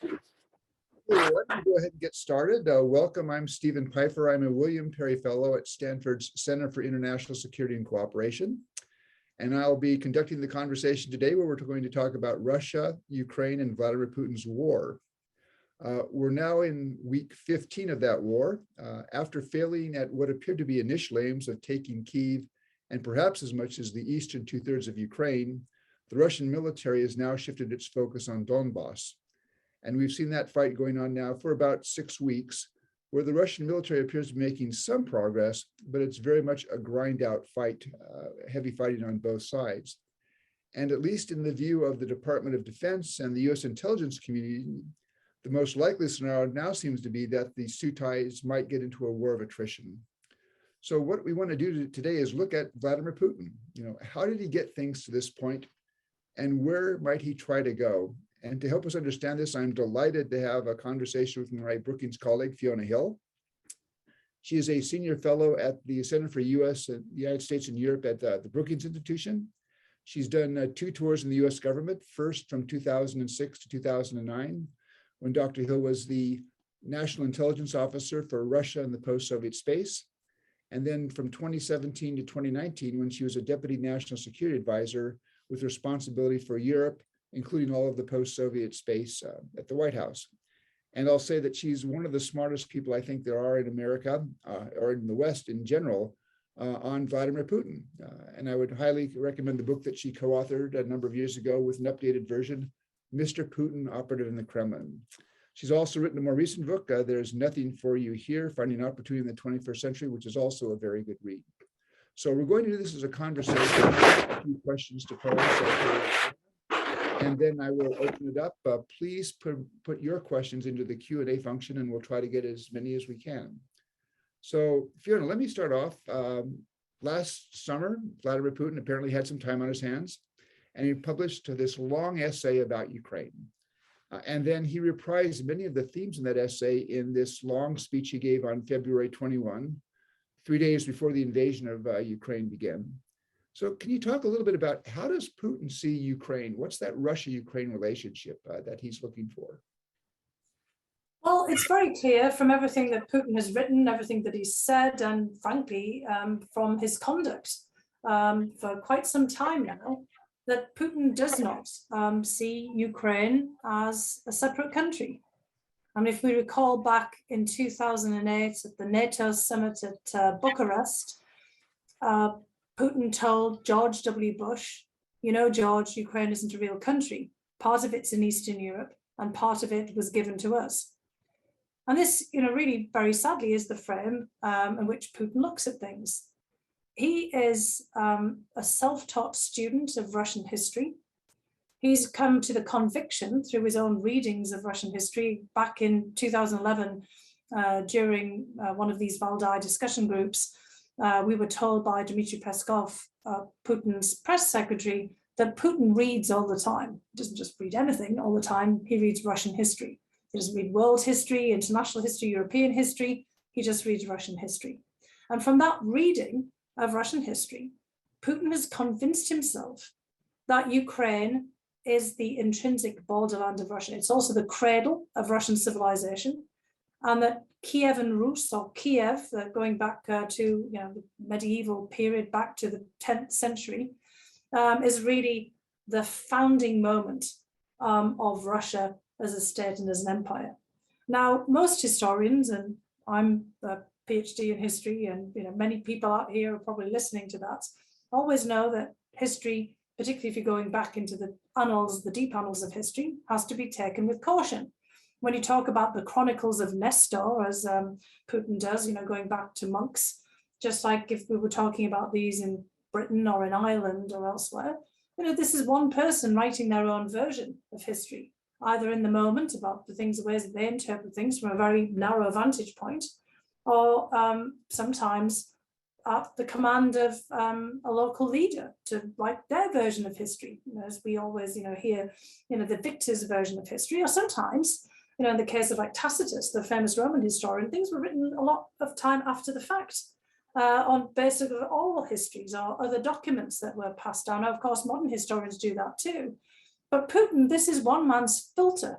Why don't we go ahead and get started? Welcome, I'm Stephen Pfeiffer. I'm a William Perry Fellow at Stanford's Center for International Security and Cooperation. And I'll be conducting the conversation today where we're going to talk about Russia, Ukraine, and Vladimir Putin's war. We're now in week 15 of that war. After failing at what appeared to be initial aims of taking Kyiv and perhaps as much as the eastern two-thirds of Ukraine, the Russian military has now shifted its focus on Donbass. And we've seen that fight going on now for about 6 weeks, where the Russian military appears to be making some progress, but it's very much a grind-out fight, heavy fighting on both sides. And at least in the view of the Department of Defense and the US intelligence community, the most likely scenario now seems to be that the two sides might get into a war of attrition. So what we want to do today is look at Vladimir Putin. How did he get things to this point, and where might he try to go? And to help us understand this, I'm delighted to have a conversation with my Brookings colleague, Fiona Hill. She is a senior fellow at the Center for the United States and Europe at the Brookings Institution. She's done 2 tours in the US government, first from 2006 to 2009, when Dr. Hill was the National Intelligence Officer for Russia and the post-Soviet space. And then from 2017 to 2019, when she was a Deputy National Security Advisor with responsibility for Europe, including all of the post-Soviet space at the White House. And I'll say that she's one of the smartest people I think there are in America, or in the West in general, on Vladimir Putin. And I would highly recommend the book that she co-authored a number of years ago with an updated version, Mr. Putin, Operative in the Kremlin. She's also written a more recent book, There's Nothing for You Here, Finding Opportunity in the 21st Century, which is also a very good read. So we're going to do this as a conversation, a few questions to pose. And then I will open it up. Please put your questions into the Q&A function, and we'll try to get as many as we can. So Fiona, let me start off. Last summer, Vladimir Putin apparently had some time on his hands, and he published this long essay about Ukraine. And then he reprised many of the themes in that essay in this long speech he gave on February 21, 3 days before the invasion of Ukraine began. So can you talk a little bit about how does Putin see Ukraine? What's that Russia-Ukraine relationship that he's looking for? Well, it's very clear from everything that Putin has written, everything that he's said, and frankly, from his conduct for quite some time now, that Putin does not see Ukraine as a separate country. And if we recall back in 2008 at the NATO summit at Bucharest, Putin told George W. Bush, George, Ukraine isn't a real country. Part of it's in Eastern Europe, and part of it was given to us. And this, really very sadly is the frame in which Putin looks at things. He is a self-taught student of Russian history. He's come to the conviction through his own readings of Russian history back in 2011 during one of these Valdai discussion groups. We were told by Dmitry Peskov, Putin's press secretary, that Putin reads all the time. He doesn't just read anything all the time, he reads Russian history. He doesn't read world history, international history, European history, he just reads Russian history. And from that reading of Russian history, Putin has convinced himself that Ukraine is the intrinsic borderland of Russia. It's also the cradle of Russian civilization, and that Kievan Rus, or Kiev, going back to the medieval period, back to the 10th century, is really the founding moment of Russia as a state and as an empire. Now, most historians, and I'm a PhD in history, and many people out here are probably listening to that, always know that history, particularly if you're going back into the annals, the deep annals of history, has to be taken with caution. When you talk about the chronicles of Nestor, as Putin does, going back to monks, just like if we were talking about these in Britain or in Ireland or elsewhere, this is one person writing their own version of history, either in the moment about the things, the ways that they interpret things from a very narrow vantage point, or sometimes at the command of a local leader to write their version of history, as we always, hear, the victor's version of history, or sometimes, in the case of like Tacitus, the famous Roman historian, things were written a lot of time after the fact on basically oral histories or other documents that were passed down. Now, of course, modern historians do that too. But Putin, this is one man's filter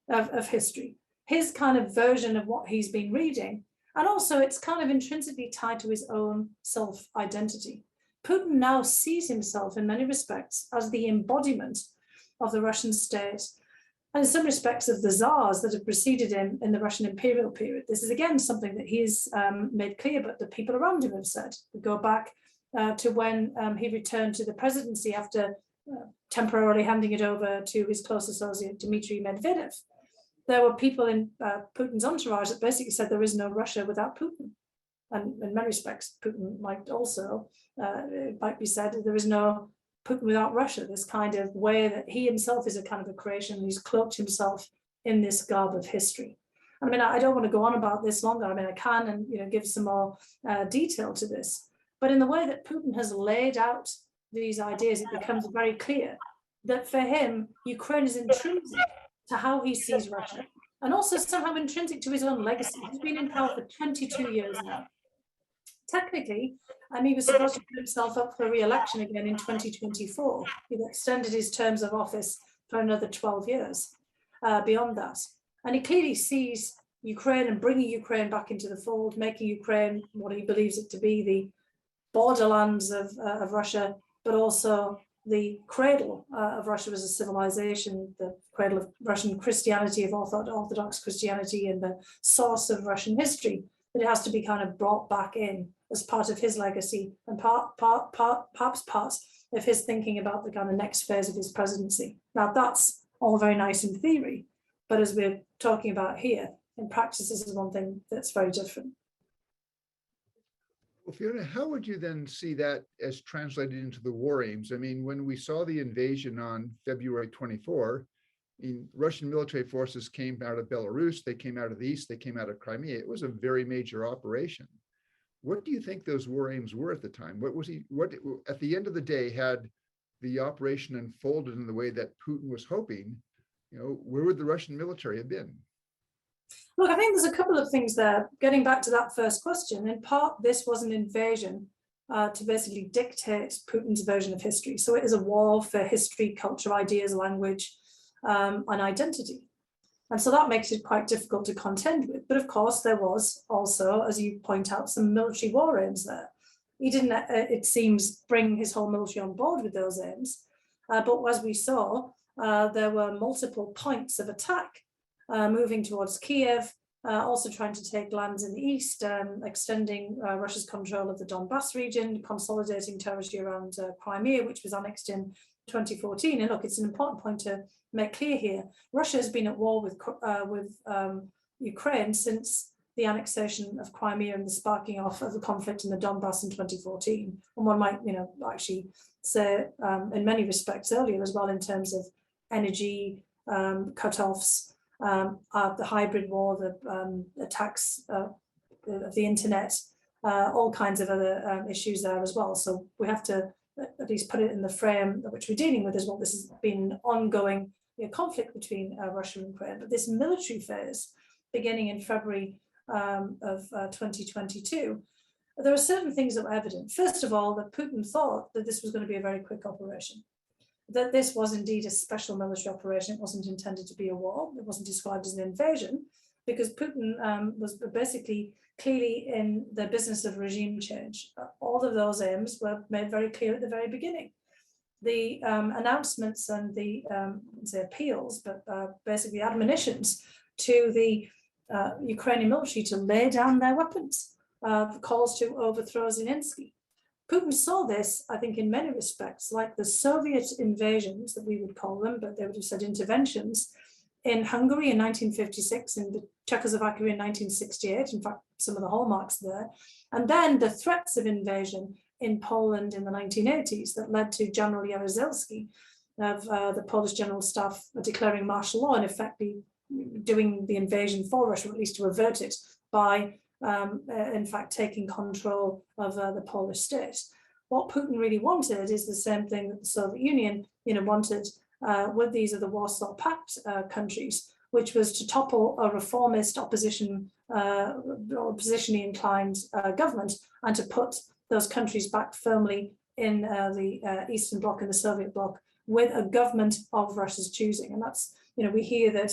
of history, his kind of version of what he's been reading. And also it's kind of intrinsically tied to his own self-identity. Putin now sees himself in many respects as the embodiment of the Russian state, and in some respects of the czars that have preceded him in the Russian imperial period. This is again something that he's made clear, but the people around him have said. We go back to when he returned to the presidency after temporarily handing it over to his close associate, Dmitry Medvedev. There were people in Putin's entourage that basically said there is no Russia without Putin. And in many respects, Putin might also, it might be said that there is no Putin without Russia, this kind of way that he himself is a kind of a creation. He's cloaked himself in this garb of history. I mean, I don't want to go on about this longer. I mean, I can and give some more detail to this. But in the way that Putin has laid out these ideas, it becomes very clear that for him, Ukraine is intrinsic to how he sees Russia, and also somehow intrinsic to his own legacy. He's been in power for 22 years now. Technically, he was supposed to put himself up for re-election again in 2024. He extended his terms of office for another 12 years beyond that. And he clearly sees Ukraine and bringing Ukraine back into the fold, making Ukraine what he believes it to be, the borderlands of Russia, but also the cradle of Russia as a civilization, the cradle of Russian Christianity, of Orthodox Christianity, and the source of Russian history, that it has to be kind of brought back in as part of his legacy and perhaps part of his thinking about the kind of next phase of his presidency. Now, that's all very nice in theory, but as we're talking about here, in practice, this is one thing that's very different. Well, Fiona, how would you then see that as translated into the war aims? I mean, when we saw the invasion on February 24, Russian military forces came out of Belarus, they came out of the east, they came out of Crimea. It was a very major operation. What do you think those war aims were at the time? What at the end of the day, had the operation unfolded in the way that Putin was hoping, where would the Russian military have been? Look, I think there's a couple of things there. Getting back to that first question, in part, this was an invasion to basically dictate Putin's version of history. So it is a war for history, culture, ideas, language, and identity. And so that makes it quite difficult to contend with. But of course, there was also, as you point out, some military war aims there. He didn't, it seems, bring his whole military on board with those aims. But as we saw, there were multiple points of attack moving towards Kiev, also trying to take lands in the east, extending Russia's control of the Donbass region, consolidating territory around Crimea, which was annexed in 2014. And look, it's an important point to make clear here. Russia has been at war with Ukraine since the annexation of Crimea and the sparking off of the conflict in the Donbass in 2014. And one might, actually say in many respects earlier as well, in terms of energy cutoffs, the hybrid war, the attacks of the internet, all kinds of other issues there as well. So we have to at least put it in the frame which we're dealing with, as well. This has been an ongoing conflict between Russia and Ukraine. But this military phase, beginning in February of 2022, there are certain things that were evident. First of all, that Putin thought that this was going to be a very quick operation, that this was indeed a special military operation. It wasn't intended to be a war. It wasn't described as an invasion, because Putin was basically clearly in the business of regime change. All of those aims were made very clear at the very beginning. The announcements and the say appeals, but basically admonitions to the Ukrainian military to lay down their weapons, the calls to overthrow Zelensky. Putin saw this, I think, in many respects, like the Soviet invasions that we would call them, but they would have said interventions, in Hungary in 1956, in Czechoslovakia in 1968, in fact, some of the hallmarks there, and then the threats of invasion in Poland in the 1980s that led to General Jaruzelski of the Polish General Staff declaring martial law and effectively doing the invasion for Russia, or at least to avert it, by in fact taking control of the Polish state. What Putin really wanted is the same thing that the Soviet Union wanted with these of the Warsaw Pact countries, which was to topple a reformist oppositionally inclined government and to put those countries back firmly in the Eastern Bloc and the Soviet Bloc with a government of Russia's choosing. And that's, we hear that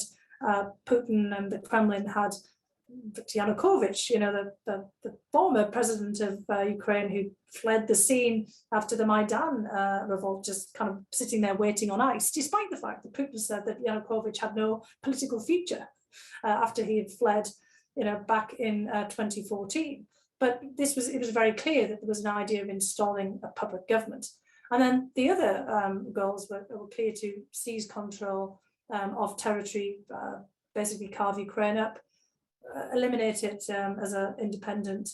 Putin and the Kremlin had Viktor Yanukovych, the former president of Ukraine, who fled the scene after the Maidan revolt, just kind of sitting there waiting on ice, despite the fact that Putin said that Yanukovych had no political future after he had fled, back in 2014. But it was very clear that there was an idea of installing a puppet government. And then the other goals were clear: to seize control of territory, basically carve Ukraine up, eliminate it as an independent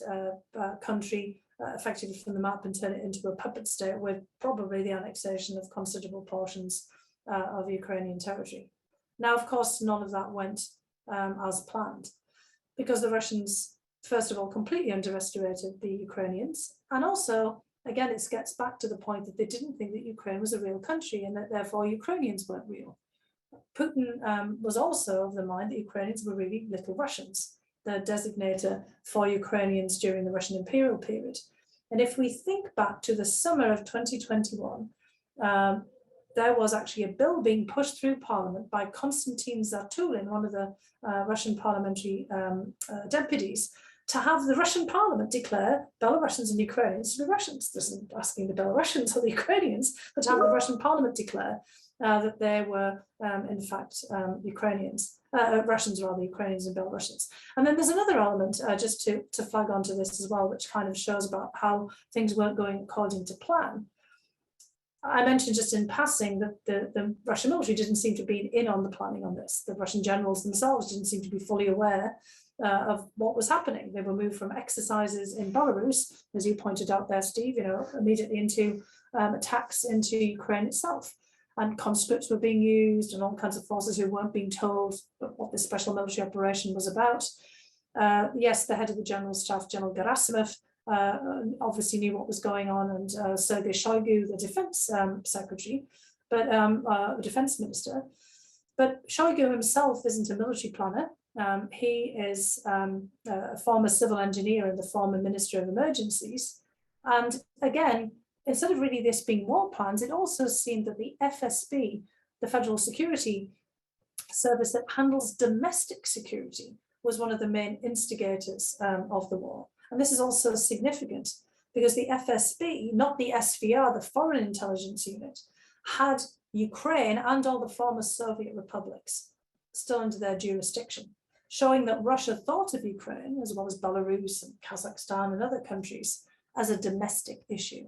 country, effectively from the map, and turn it into a puppet state with probably the annexation of considerable portions of Ukrainian territory. Now, of course, none of that went as planned, because the Russians, first of all, completely underestimated the Ukrainians, and also, again, it gets back to the point that they didn't think that Ukraine was a real country, and that therefore Ukrainians weren't real. Putin was also of the mind that Ukrainians were really little Russians, the designator for Ukrainians during the Russian imperial period. And if we think back to the summer of 2021, there was actually a bill being pushed through Parliament by Konstantin Zatulin, one of the Russian parliamentary deputies, to have the Russian Parliament declare Belarusians and Ukrainians to be Russians. This isn't asking the Belarusians or the Ukrainians, but to have the Russian Parliament declare that they were, in fact, Ukrainians, Russians rather, Ukrainians and Belarusians. And then there's another element, just to flag onto this as well, which kind of shows about how things weren't going according to plan. I mentioned just in passing that the Russian military didn't seem to be in on the planning on this. The Russian generals themselves didn't seem to be fully aware of what was happening. They were moved from exercises in Belarus, as you pointed out there, Steve, immediately into attacks into Ukraine itself. And conscripts were being used, and all kinds of forces who weren't being told what this special military operation was about. Yes, the head of the General Staff, General Gerasimov, obviously knew what was going on, and Sergei Shoigu, the defense secretary, but the defense minister. But Shoigu himself isn't a military planner. He is a former civil engineer and the former Minister of Emergencies. And again, instead of really this being war plans, it also seemed that the FSB, the Federal Security Service that handles domestic security, was one of the main instigators of the war. And this is also significant because the FSB, not the SVR, the Foreign Intelligence Unit, had Ukraine and all the former Soviet republics still under their jurisdiction, showing that Russia thought of Ukraine, as well as Belarus and Kazakhstan and other countries, as a domestic issue.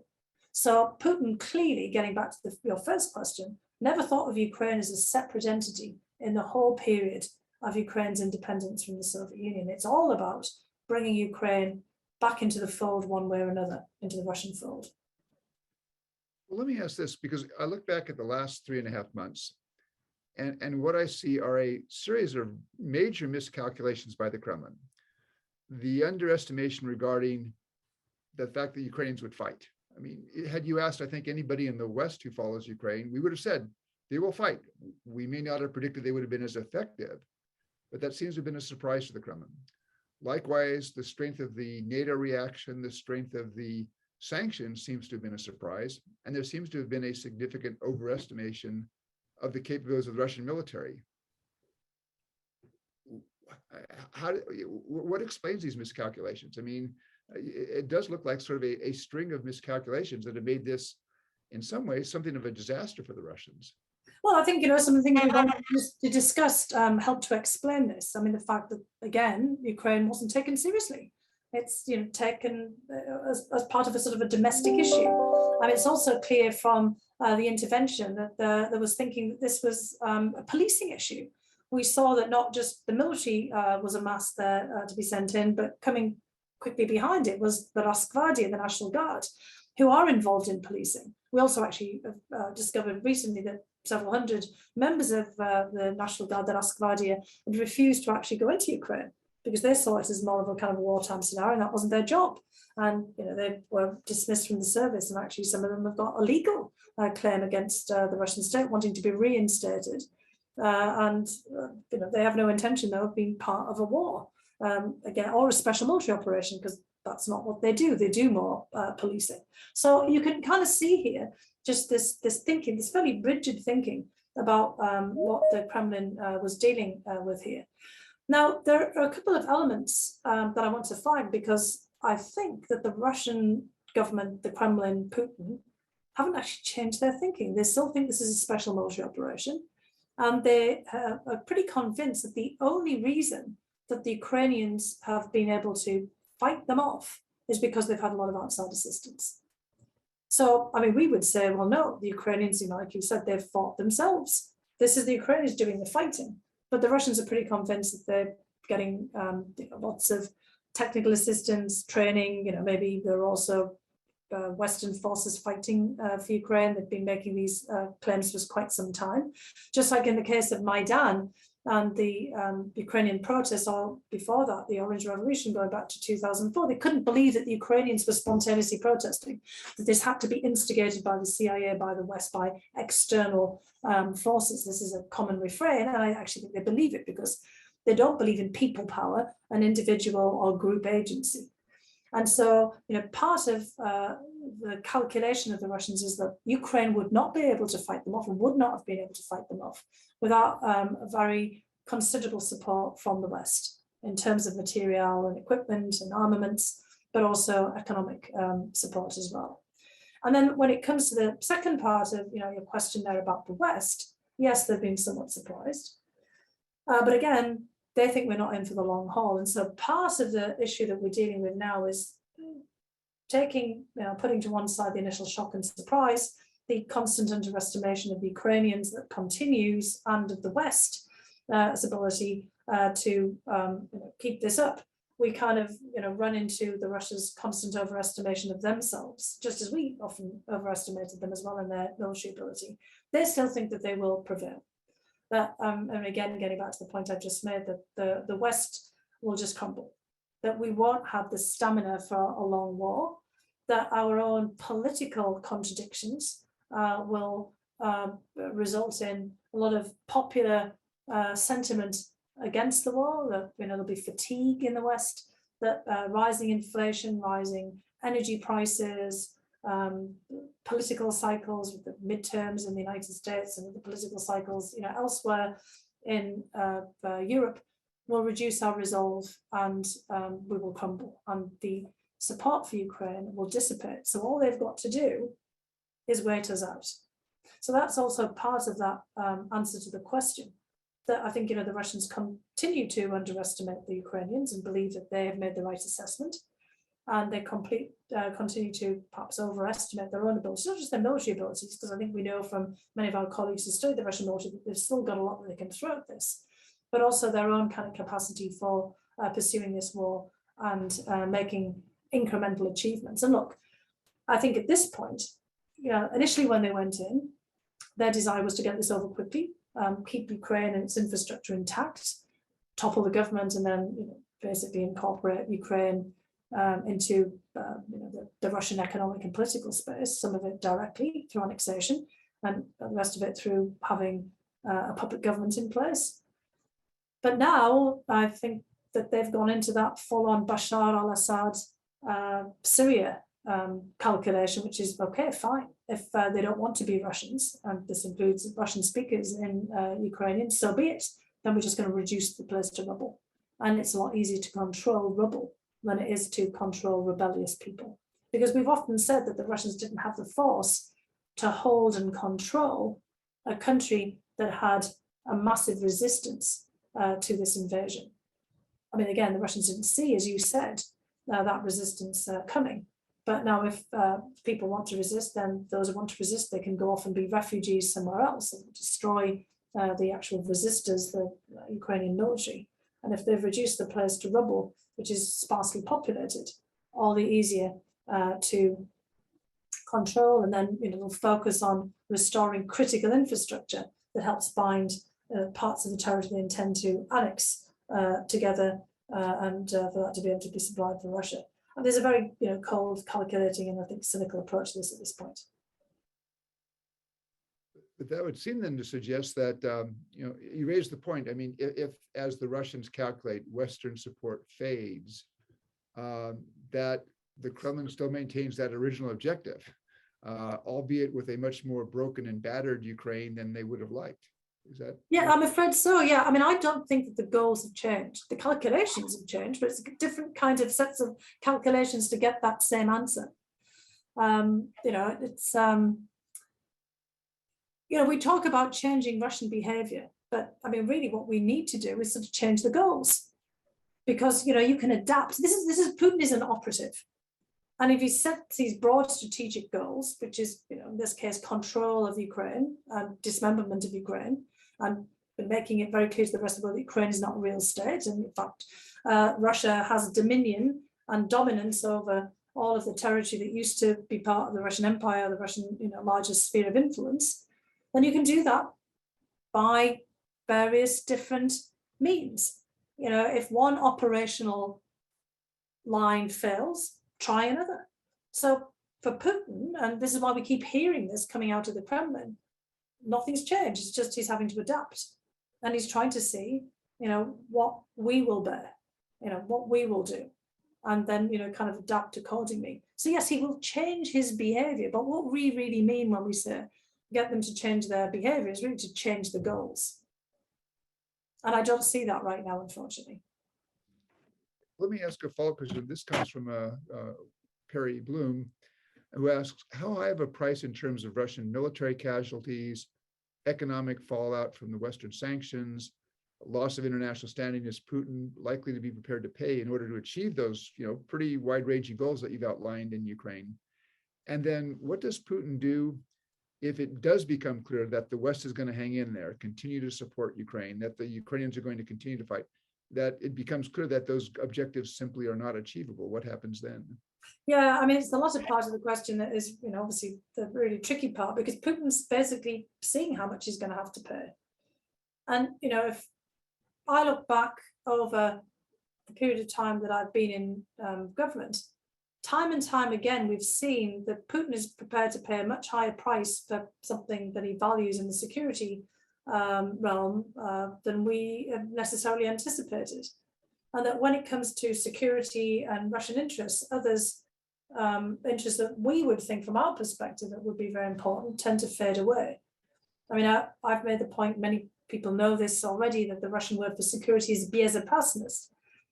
So Putin clearly, getting back to your first question, never thought of Ukraine as a separate entity in the whole period of Ukraine's independence from the Soviet Union. It's all about bringing Ukraine back into the fold one way or another, into the Russian fold. Well, let me ask this, because I look back at the last 3.5 months, and what I see are a series of major miscalculations by the Kremlin. The underestimation regarding the fact that Ukrainians would fight. I mean, had you asked, I think, anybody in the West who follows Ukraine, we would have said they will fight. We may not have predicted they would have been as effective, but that seems to have been a surprise to the Kremlin. Likewise, the strength of the NATO reaction, the strength of the sanctions seems to have been a surprise, and there seems to have been a significant overestimation of the capabilities of the Russian military. What explains these miscalculations? I mean, it does look like sort of a string of miscalculations that have made this, in some ways, something of a disaster for the Russians. Well, I think, some of the things we discussed help to explain this. I mean, the fact that, again, Ukraine wasn't taken seriously. It's taken as part of a sort of a domestic issue. And it's also clear from the intervention that there was thinking that this was a policing issue. We saw that not just the military was amassed there to be sent in, but coming quickly behind it was the Roskvardia, the National Guard, who are involved in policing. We also actually discovered recently that several hundred members of the National Guard, the Roskvardia, had refused to actually go into Ukraine because they saw it as more of a kind of a wartime scenario, and that wasn't their job. And they were dismissed from the service, and actually some of them have got a legal claim against the Russian state, wanting to be reinstated. And they have no intention, though, of being part of a war, again, or a special military operation, because that's not what they do. They do more policing. So you can kind of see here just this thinking, this fairly rigid thinking about what the Kremlin was dealing with here. Now, there are a couple of elements that I want to flag, because I think that the Russian government, the Kremlin, Putin, haven't actually changed their thinking. They still think this is a special military operation. And they are pretty convinced that the only reason that the Ukrainians have been able to fight them off is because they've had a lot of outside assistance. So, I mean, we would say, well, no, the Ukrainians, like you said, they've fought themselves. This is the Ukrainians doing the fighting. But the Russians are pretty convinced that they're getting lots of technical assistance, training. Maybe there are also Western forces fighting for Ukraine. They've been making these claims for quite some time. Just like in the case of Maidan and the Ukrainian protests, or before that, the Orange Revolution going back to 2004, they couldn't believe that the Ukrainians were spontaneously protesting, that this had to be instigated by the CIA, by the West, by external forces. This is a common refrain, and I actually think they believe it, because they don't believe in people power and individual or group agency. And so, part of the calculation of the Russians is that Ukraine would not be able to fight them off, and would not have been able to fight them off without a very considerable support from the West in terms of material and equipment and armaments, but also economic support as well. And then when it comes to the second part of your question there about the West, yes, they've been somewhat surprised. But again, they think we're not in for the long haul. And so part of the issue that we're dealing with now is putting to one side the initial shock and surprise, the constant underestimation of the Ukrainians that continues, and of the West's ability to keep this up. We kind of run into the Russia's constant overestimation of themselves, just as we often overestimated them as well in their military ability. They still think that they will prevail. That, and again, getting back to the point I've just made, that the West will just crumble, that we won't have the stamina for a long war, that our own political contradictions will result in a lot of popular sentiment against the war, that there'll be fatigue in the West, that rising inflation, rising energy prices, political cycles with the midterms in the United States and the political cycles elsewhere in Europe will reduce our resolve, and we will crumble, and the support for Ukraine will dissipate. So all they've got to do is wait us out. So that's also part of that answer to the question, that I think the Russians continue to underestimate the Ukrainians and believe that they have made the right assessment. And they continue to perhaps overestimate their own abilities, not just their military abilities, because I think we know from many of our colleagues who study the Russian military that they've still got a lot that they can throw at this, but also their own kind of capacity for pursuing this war and making incremental achievements. And look, I think at this point, initially when they went in, their desire was to get this over quickly, keep Ukraine and its infrastructure intact, topple the government, and then basically incorporate Ukraine into the Russian economic and political space, some of it directly through annexation, and the rest of it through having a puppet government in place. But now I think that they've gone into that full-on Bashar al-Assad Syria calculation, which is okay, fine. If they don't want to be Russians, and this includes Russian speakers in Ukrainian, so be it. Then we're just going to reduce the place to rubble. And it's a lot easier to control rubble than it is to control rebellious people. Because we've often said that the Russians didn't have the force to hold and control a country that had a massive resistance to this invasion. I mean, again, the Russians didn't see, as you said, that resistance coming. But now if people want to resist, then those who want to resist, they can go off and be refugees somewhere else and destroy the actual resistors, the Ukrainian military. And if they've reduced the place to rubble, which is sparsely populated, all the easier to control. And then they'll focus on restoring critical infrastructure that helps bind parts of the territory they intend to annex together, and for that to be able to be supplied from Russia. And there's a very cold, calculating, and I think cynical approach to this at this point. But that would seem then to suggest that, you raised the point. I mean, if as the Russians calculate, Western support fades, that the Kremlin still maintains that original objective albeit with a much more broken and battered Ukraine than they would have liked. Is that? Yeah, I'm afraid so. Yeah, I mean, I don't think that the goals have changed. The calculations have changed, but it's different kinds of sets of calculations to get that same answer. It's we talk about changing Russian behavior, but I mean, really, what we need to do is sort of change the goals, because you can adapt. This is Putin is an operative, and if he sets these broad strategic goals, which is in this case control of Ukraine and dismemberment of Ukraine, and making it very clear to the rest of the world that Ukraine is not a real state, and in fact, Russia has dominion and dominance over all of the territory that used to be part of the Russian Empire, the Russian largest sphere of influence, then you can do that by various different means. If one operational line fails, try another. So for Putin, and this is why we keep hearing this coming out of the Kremlin, nothing's changed. It's just he's having to adapt, and he's trying to see, what we will bear, what we will do, and then kind of adapt accordingly. So yes, he will change his behavior, but what we really mean when we say get them to change their behavior is really to change the goals. And I don't see that right now, unfortunately. Let me ask a follow-up question. This comes from Perry Bloom, who asks, how high of a price in terms of Russian military casualties, economic fallout from the Western sanctions, loss of international standing is Putin likely to be prepared to pay in order to achieve those, pretty wide-ranging goals that you've outlined in Ukraine? And then what does Putin do if it does become clear that the West is going to hang in there, continue to support Ukraine, that the Ukrainians are going to continue to fight, that it becomes clear that those objectives simply are not achievable? What happens then? Yeah, I mean, it's the latter part of the question that is, obviously the really tricky part, because Putin's basically seeing how much he's going to have to pay. And, if I look back over the period of time that I've been in government, time and time again, we've seen that Putin is prepared to pay a much higher price for something that he values in the security realm than we necessarily anticipated. And that when it comes to security and Russian interests, others' interests that we would think from our perspective that would be very important tend to fade away. I mean, I've made the point, many people know this already, that the Russian word for security is безопасность.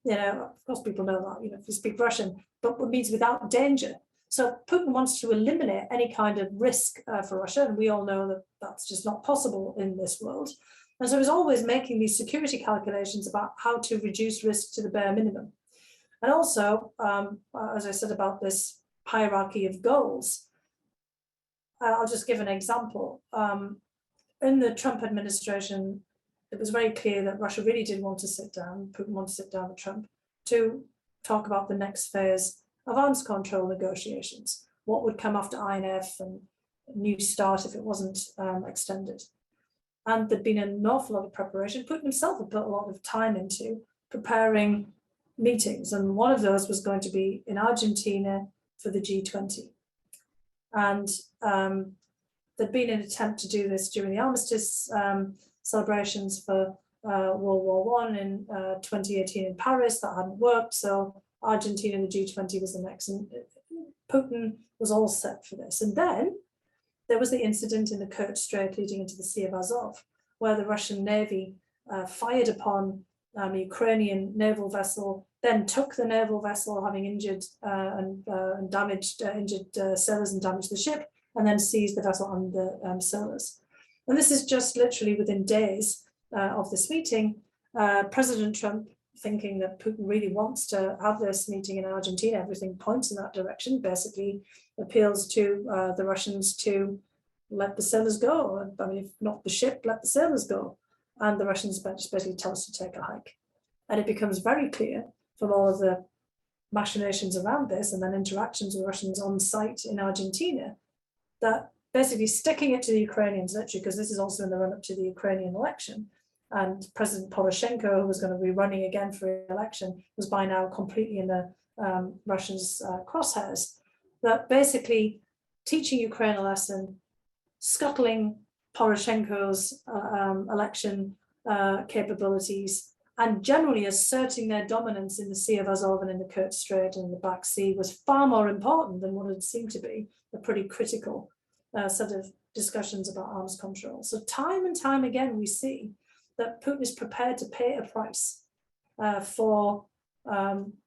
Of course, people know that, if you speak Russian, but it means without danger. So Putin wants to eliminate any kind of risk for Russia, and we all know that that's just not possible in this world. And so he's always making these security calculations about how to reduce risk to the bare minimum. And also, as I said about this hierarchy of goals, I'll just give an example. In the Trump administration, it was very clear that Russia really did want to sit down, Putin wanted to sit down with Trump to talk about the next phase of arms control negotiations, what would come after INF and New START if it wasn't extended. And there'd been an awful lot of preparation. Putin himself had put a lot of time into preparing meetings, and one of those was going to be in Argentina for the G20. And there'd been an attempt to do this during the armistice celebrations for World War I in 2018 in Paris. That hadn't worked, so Argentina and the G20 was the next, and Putin was all set for this. And then there was the incident in the Kerch Strait leading into the Sea of Azov, where the Russian Navy fired upon a Ukrainian naval vessel, then took the naval vessel, having injured and damaged, injured sailors and damaged the ship, and then seized the vessel and the sailors. And this is just literally within days of this meeting. President Trump, thinking that Putin really wants to have this meeting in Argentina, everything points in that direction, basically appeals to the Russians to let the sailors go. I mean, if not the ship, let the sailors go. And the Russians basically tell us to take a hike. And it becomes very clear from all of the machinations around this and then interactions with Russians on site in Argentina that basically sticking it to the Ukrainians, literally, because this is also in the run-up to the Ukrainian election, and President Poroshenko, who was going to be running again for election, was by now completely in the Russians' crosshairs, that basically teaching Ukraine a lesson, scuttling Poroshenko's election capabilities, and generally asserting their dominance in the Sea of Azov and in the Kerch Strait and the Black Sea was far more important than what it seemed to be. a pretty critical set of discussions about arms control. So time and time again, we see that Putin is prepared to pay a price for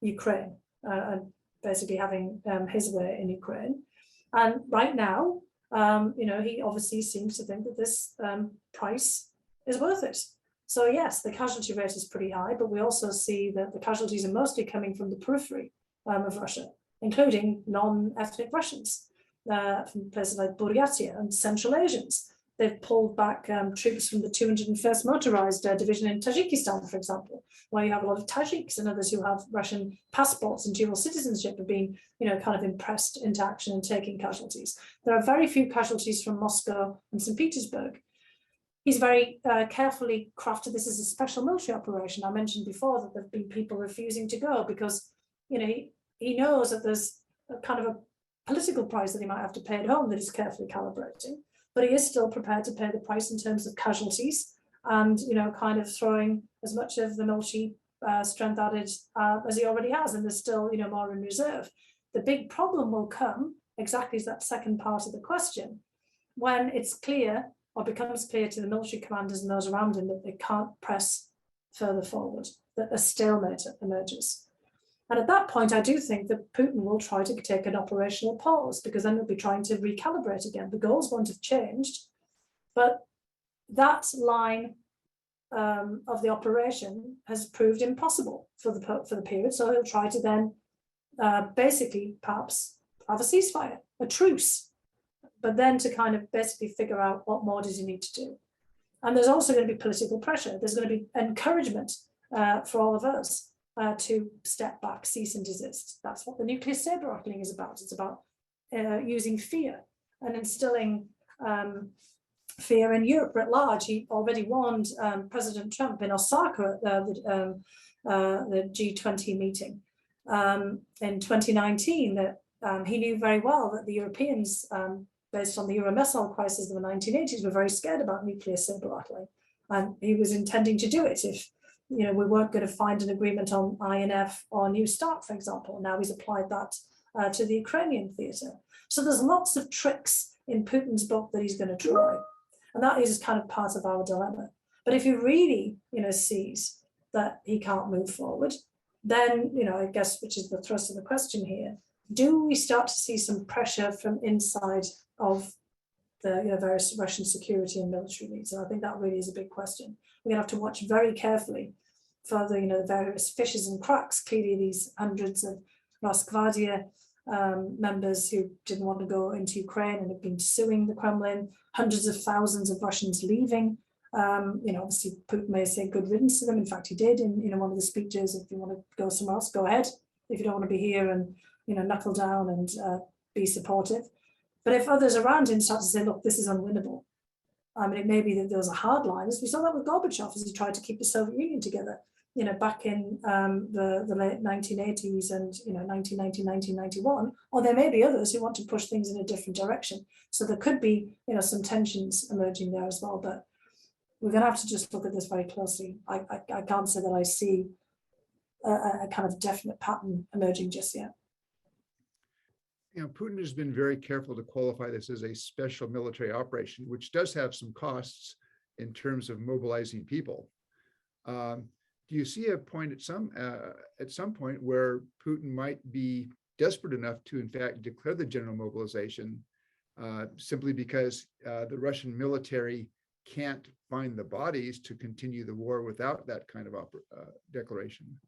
Ukraine and basically having his way in Ukraine. And right now, he obviously seems to think that this price is worth it. So yes, the casualty rate is pretty high, but we also see that the casualties are mostly coming from the periphery of Russia, including non-ethnic Russians from places like Buryatia and Central Asians. They've pulled back troops from the 201st Motorized Division in Tajikistan, for example, where you have a lot of Tajiks and others who have Russian passports and dual citizenship have been, kind of impressed into action and taking casualties. There are very few casualties from Moscow and St. Petersburg. He's very carefully crafted this as a special military operation. I mentioned before that there have been people refusing to go because, he knows that there's a kind of a political price that he might have to pay at home that he's carefully calibrating. But he is still prepared to pay the price in terms of casualties and, kind of throwing as much of the military strength at it as he already has. And there's still, more in reserve. The big problem will come, exactly as that second part of the question, when it's clear or becomes clear to the military commanders and those around him that they can't press further forward, that a stalemate emerges. And at that point, I do think that Putin will try to take an operational pause because then he'll be trying to recalibrate again. The goals won't have changed, but that line of the operation has proved impossible for the period. So he'll try to then basically perhaps have a ceasefire, a truce, but then to kind of basically figure out what more does he need to do. And there's also going to be political pressure. There's going to be encouragement for all of us to step back, cease and desist. That's what the nuclear saber-rattling is about. It's about using fear and instilling fear in Europe at large. He already warned President Trump in Osaka at the G20 meeting in 2019 that he knew very well that the Europeans, based on the Euromissile crisis of the 1980s, were very scared about nuclear saber-rattling. And he was intending to do it if we weren't going to find an agreement on INF or New START, for example. Now he's applied that to the Ukrainian theatre. So there's lots of tricks in Putin's book that he's going to try. And that is kind of part of our dilemma. But if he really, sees that he can't move forward, then, I guess, which is the thrust of the question here, do we start to see some pressure from inside of the various Russian security and military needs? And I think that really is a big question. We're going to have to watch very carefully for the various fissures and cracks. Clearly, these hundreds of Rosgvardia members who didn't want to go into Ukraine and have been suing the Kremlin, hundreds of thousands of Russians leaving. Obviously, Putin may say good riddance to them. In fact, he did in one of the speeches. If you want to go somewhere else, go ahead. If you don't want to be here and knuckle down and be supportive. But if others around him start to say, look, this is unwinnable, it may be that there was a hard line, as we saw that with Gorbachev as he tried to keep the Soviet Union together, back in the late 1980s and 1990, 1991, or there may be others who want to push things in a different direction. So there could be some tensions emerging there as well, but we're going to have to just look at this very closely. I can't say that I see a kind of definite pattern emerging just yet. Putin has been very careful to qualify this as a special military operation, which does have some costs in terms of mobilizing people. Do you see a point at some point where Putin might be desperate enough to, in fact, declare the general mobilization simply because the Russian military can't find the bodies to continue the war without that kind of declaration?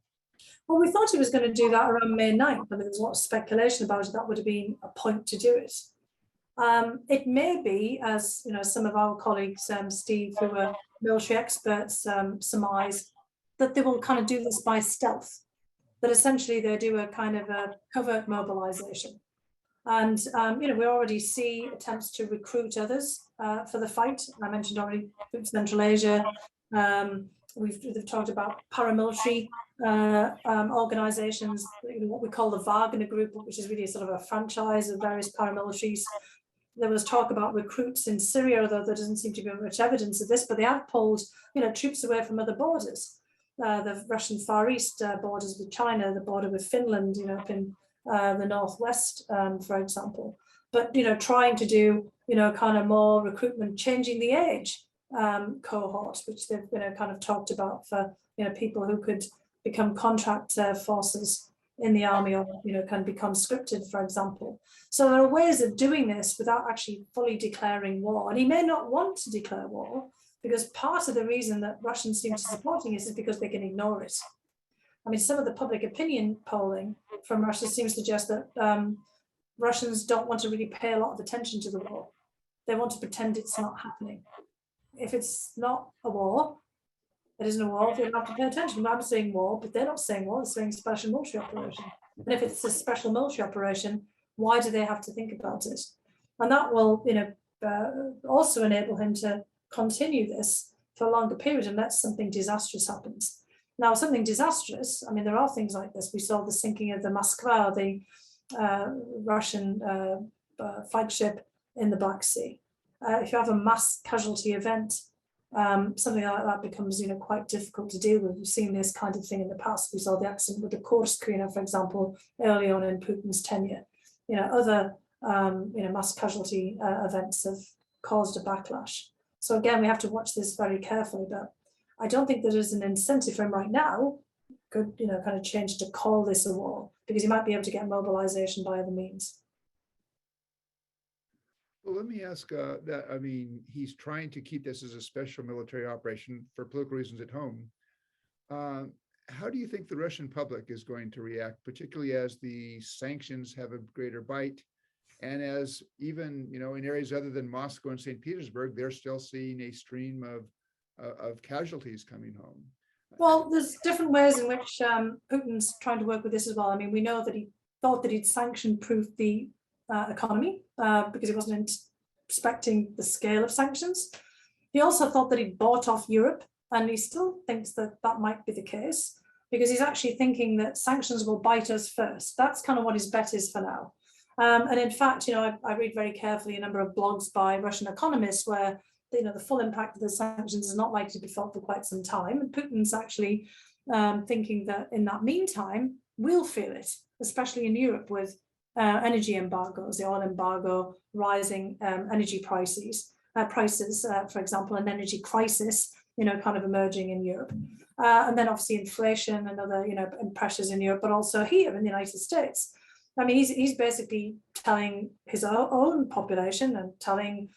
Well, we thought he was going to do that around May 9th. There was a lot of speculation about it. That would have been a point to do it. It may be, as some of our colleagues, Steve, who are military experts, surmise that they will kind of do this by stealth. That essentially they do a kind of a covert mobilization. And we already see attempts to recruit others for the fight. I mentioned already Central Asia. We've talked about paramilitary organizations, what we call the Wagner Group, which is really sort of a franchise of various paramilitaries. There was talk about recruits in Syria, although there doesn't seem to be much evidence of this, but they have pulled troops away from other borders. The Russian Far East borders with China, the border with Finland, up in the northwest, for example. but trying to do kind of more recruitment, changing the age cohort, which they've kind of talked about for people who could become contract forces in the army, or can be conscripted, for example. So there are ways of doing this without actually fully declaring war. And he may not want to declare war, because part of the reason that Russians seem to be supporting this is because they can ignore it. I mean, some of the public opinion polling from Russia seems to suggest that Russians don't want to really pay a lot of attention to the war. They want to pretend it's not happening. If it's not a war, it isn't a war, they don't have to pay attention. I'm saying war, but they're not saying war, they're saying special military operation. And if it's a special military operation, why do they have to think about it? And that will, also enable him to continue this for a longer period unless something disastrous happens. Now, something disastrous, I mean, there are things like this. We saw the sinking of the Moskva, the Russian flagship in the Black Sea. If you have a mass casualty event, something like that becomes, quite difficult to deal with. We've seen this kind of thing in the past. We saw the accident with the Kursk, for example, early on in Putin's tenure. Other, mass casualty events have caused a backlash. So again, we have to watch this very carefully, but I don't think there is an incentive for him right now, could, kind of change to call this a war, because he might be able to get mobilization by other means. Well, let me ask that. I mean, he's trying to keep this as a special military operation for political reasons at home. How do you think the Russian public is going to react, particularly as the sanctions have a greater bite, and as even, in areas other than Moscow and St. Petersburg, they're still seeing a stream of casualties coming home? Well, there's different ways in which Putin's trying to work with this as well. I mean, we know that he thought that he'd sanction-proof the economy because he wasn't expecting the scale of sanctions. He also thought that he'd bought off Europe, and he still thinks that that might be the case, because he's actually thinking that sanctions will bite us first. That's kind of what his bet is for now. And in fact, I read very carefully a number of blogs by Russian economists where the full impact of the sanctions is not likely to be felt for quite some time. And Putin's actually thinking that in that meantime, we'll feel it, especially in Europe with energy embargoes, the oil embargo, rising energy prices, for example, an energy crisis, kind of emerging in Europe. And then obviously inflation and other, pressures in Europe, but also here in the United States. I mean, he's basically telling his own population and telling,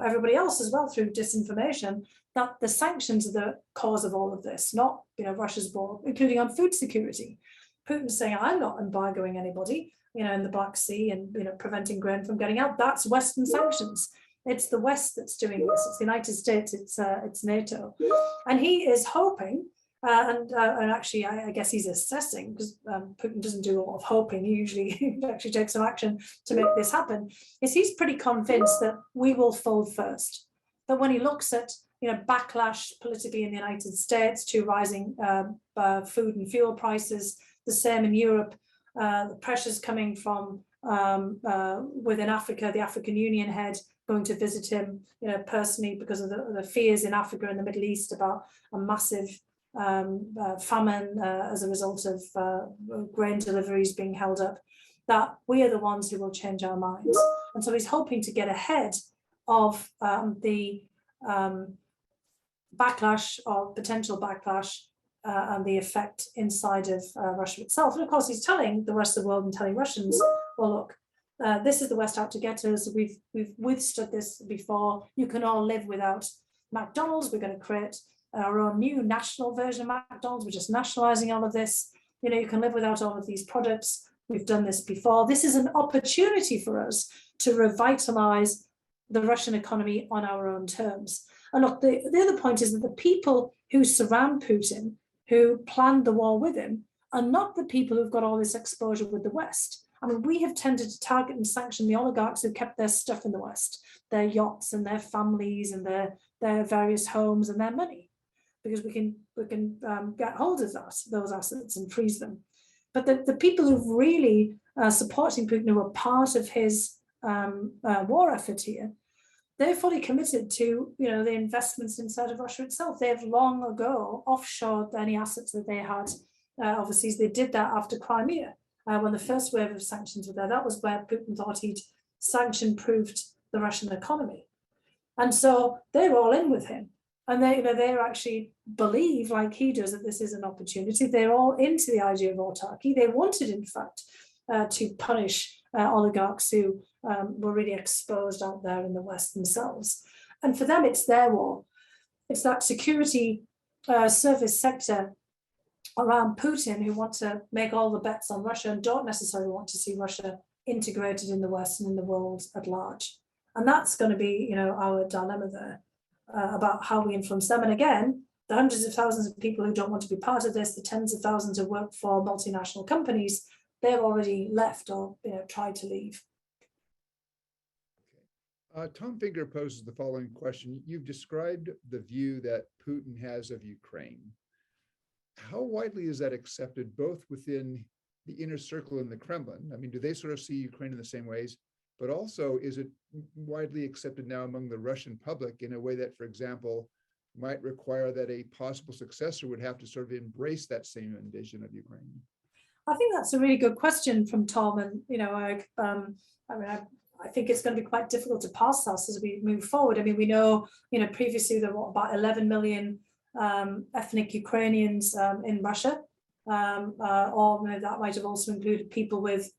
everybody else as well through disinformation that the sanctions are the cause of all of this, not, Russia's war, including on food security. Putin's saying, I'm not embargoing anybody, in the Black Sea and, preventing grain from getting out. That's Western sanctions. It's the West that's doing this. It's the United States. It's NATO. And he is hoping, and actually, I guess he's assessing, because Putin doesn't do a lot of hoping. He usually actually takes some action to make this happen. He's pretty convinced that we will fold first. That when he looks at backlash politically in the United States to rising food and fuel prices, the same in Europe, the pressures coming from within Africa, the African Union head going to visit him, personally, because of the fears in Africa and the Middle East about a massive famine as a result of grain deliveries being held up, that we are the ones who will change our minds. And so he's hoping to get ahead of the backlash or potential backlash and the effect inside of Russia itself. And of course, he's telling the rest of the world and telling Russians, well, look, this is the West out to get us. We've withstood this before. You can all live without McDonald's. We're going to create our own new national version of McDonald's. We're just nationalizing all of this. You can live without all of these products. We've done this before. This is an opportunity for us to revitalize the Russian economy on our own terms. And look, the other point is that the people who surround Putin, who planned the war with him, are not the people who've got all this exposure with the West. I mean, we have tended to target and sanction the oligarchs who kept their stuff in the West, their yachts and their families and their various homes and their money, because we can get hold of those assets and freeze them. But the people who really are supporting Putin, who are part of his war effort here, they're fully committed to the investments inside of Russia itself. They have long ago offshored any assets that they had overseas. They did that after Crimea. When the first wave of sanctions were there, that was where Putin thought he'd sanction-proofed the Russian economy. And so they're all in with him. And they, they actually believe, like he does, that this is an opportunity. They're all into the idea of autarky. They wanted, in fact, to punish oligarchs who were really exposed out there in the West themselves. And for them, it's their war. It's that security service sector around Putin who want to make all the bets on Russia and don't necessarily want to see Russia integrated in the West and in the world at large. And that's going to be, our dilemma there about how we influence them. And again, the hundreds of thousands of people who don't want to be part of this, the tens of thousands who work for multinational companies, they've already left or tried to leave. Tom Finger poses the following question. You've described the view that Putin has of Ukraine. How widely is that accepted both within the inner circle in the Kremlin? I mean, do they sort of see Ukraine in the same ways? But also, is it widely accepted now among the Russian public in a way that, for example, might require that a possible successor would have to sort of embrace that same vision of Ukraine? I think that's a really good question from Tom. And, I think it's going to be quite difficult to parse us as we move forward. I mean, we know, previously there were about 11 million ethnic Ukrainians in Russia, or that might have also included people with,